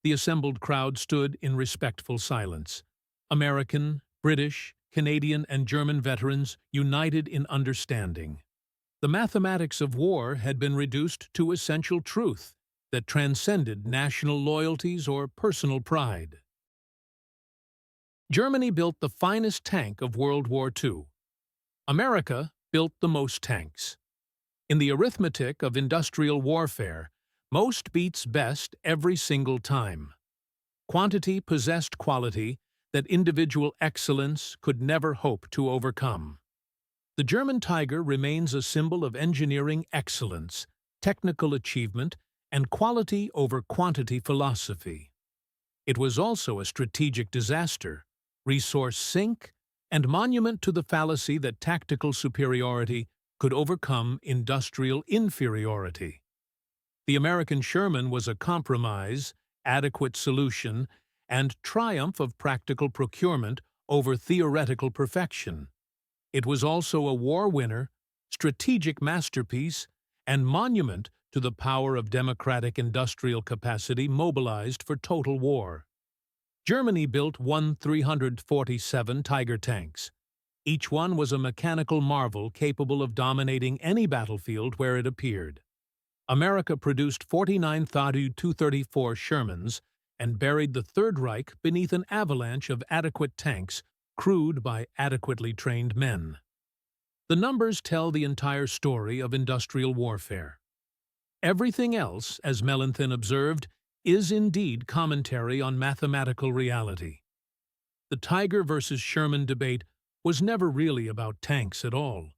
The assembled crowd stood in respectful silence. American, British, Canadian, and German veterans united in understanding. The mathematics of war had been reduced to essential truth that transcended national loyalties or personal pride. Germany built the finest tank of World War II. America built the most tanks. In the arithmetic of industrial warfare, most beats best every single time. Quantity possessed quality that individual excellence could never hope to overcome. The German Tiger remains a symbol of engineering excellence, technical achievement, and quality over quantity philosophy. It was also a strategic disaster, resource sink, and monument to the fallacy that tactical superiority could overcome industrial inferiority. The American Sherman was a compromise, adequate solution, and triumph of practical procurement over theoretical perfection. It was also a war winner, strategic masterpiece, and monument to the power of democratic industrial capacity mobilized for total war. Germany built 347 Tiger tanks. Each one was a mechanical marvel capable of dominating any battlefield where it appeared. America produced 49,234 Shermans and buried the Third Reich beneath an avalanche of adequate tanks crewed by adequately trained men. The numbers tell the entire story of industrial warfare. Everything else, as Mellenthin observed, is indeed commentary on mathematical reality. The Tiger versus Sherman debate was never really about tanks at all.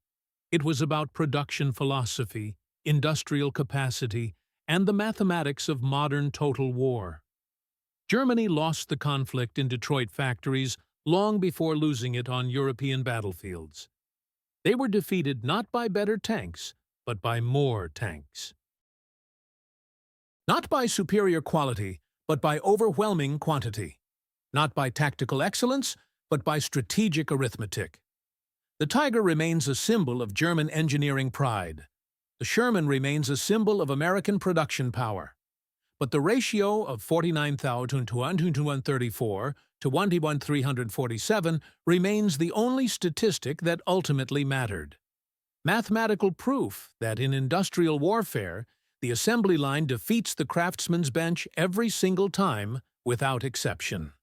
It was about production philosophy, industrial capacity, and the mathematics of modern total war. Germany lost the conflict in Detroit factories long before losing it on European battlefields. They were defeated not by better tanks, but by more tanks. Not by superior quality, but by overwhelming quantity. Not by tactical excellence, but by strategic arithmetic. The Tiger remains a symbol of German engineering pride. The Sherman remains a symbol of American production power. but the ratio of 49,234 to 1,347 remains the only statistic that ultimately mattered. Mathematical proof that in industrial warfare, the assembly line defeats the craftsman's bench every single time, without exception.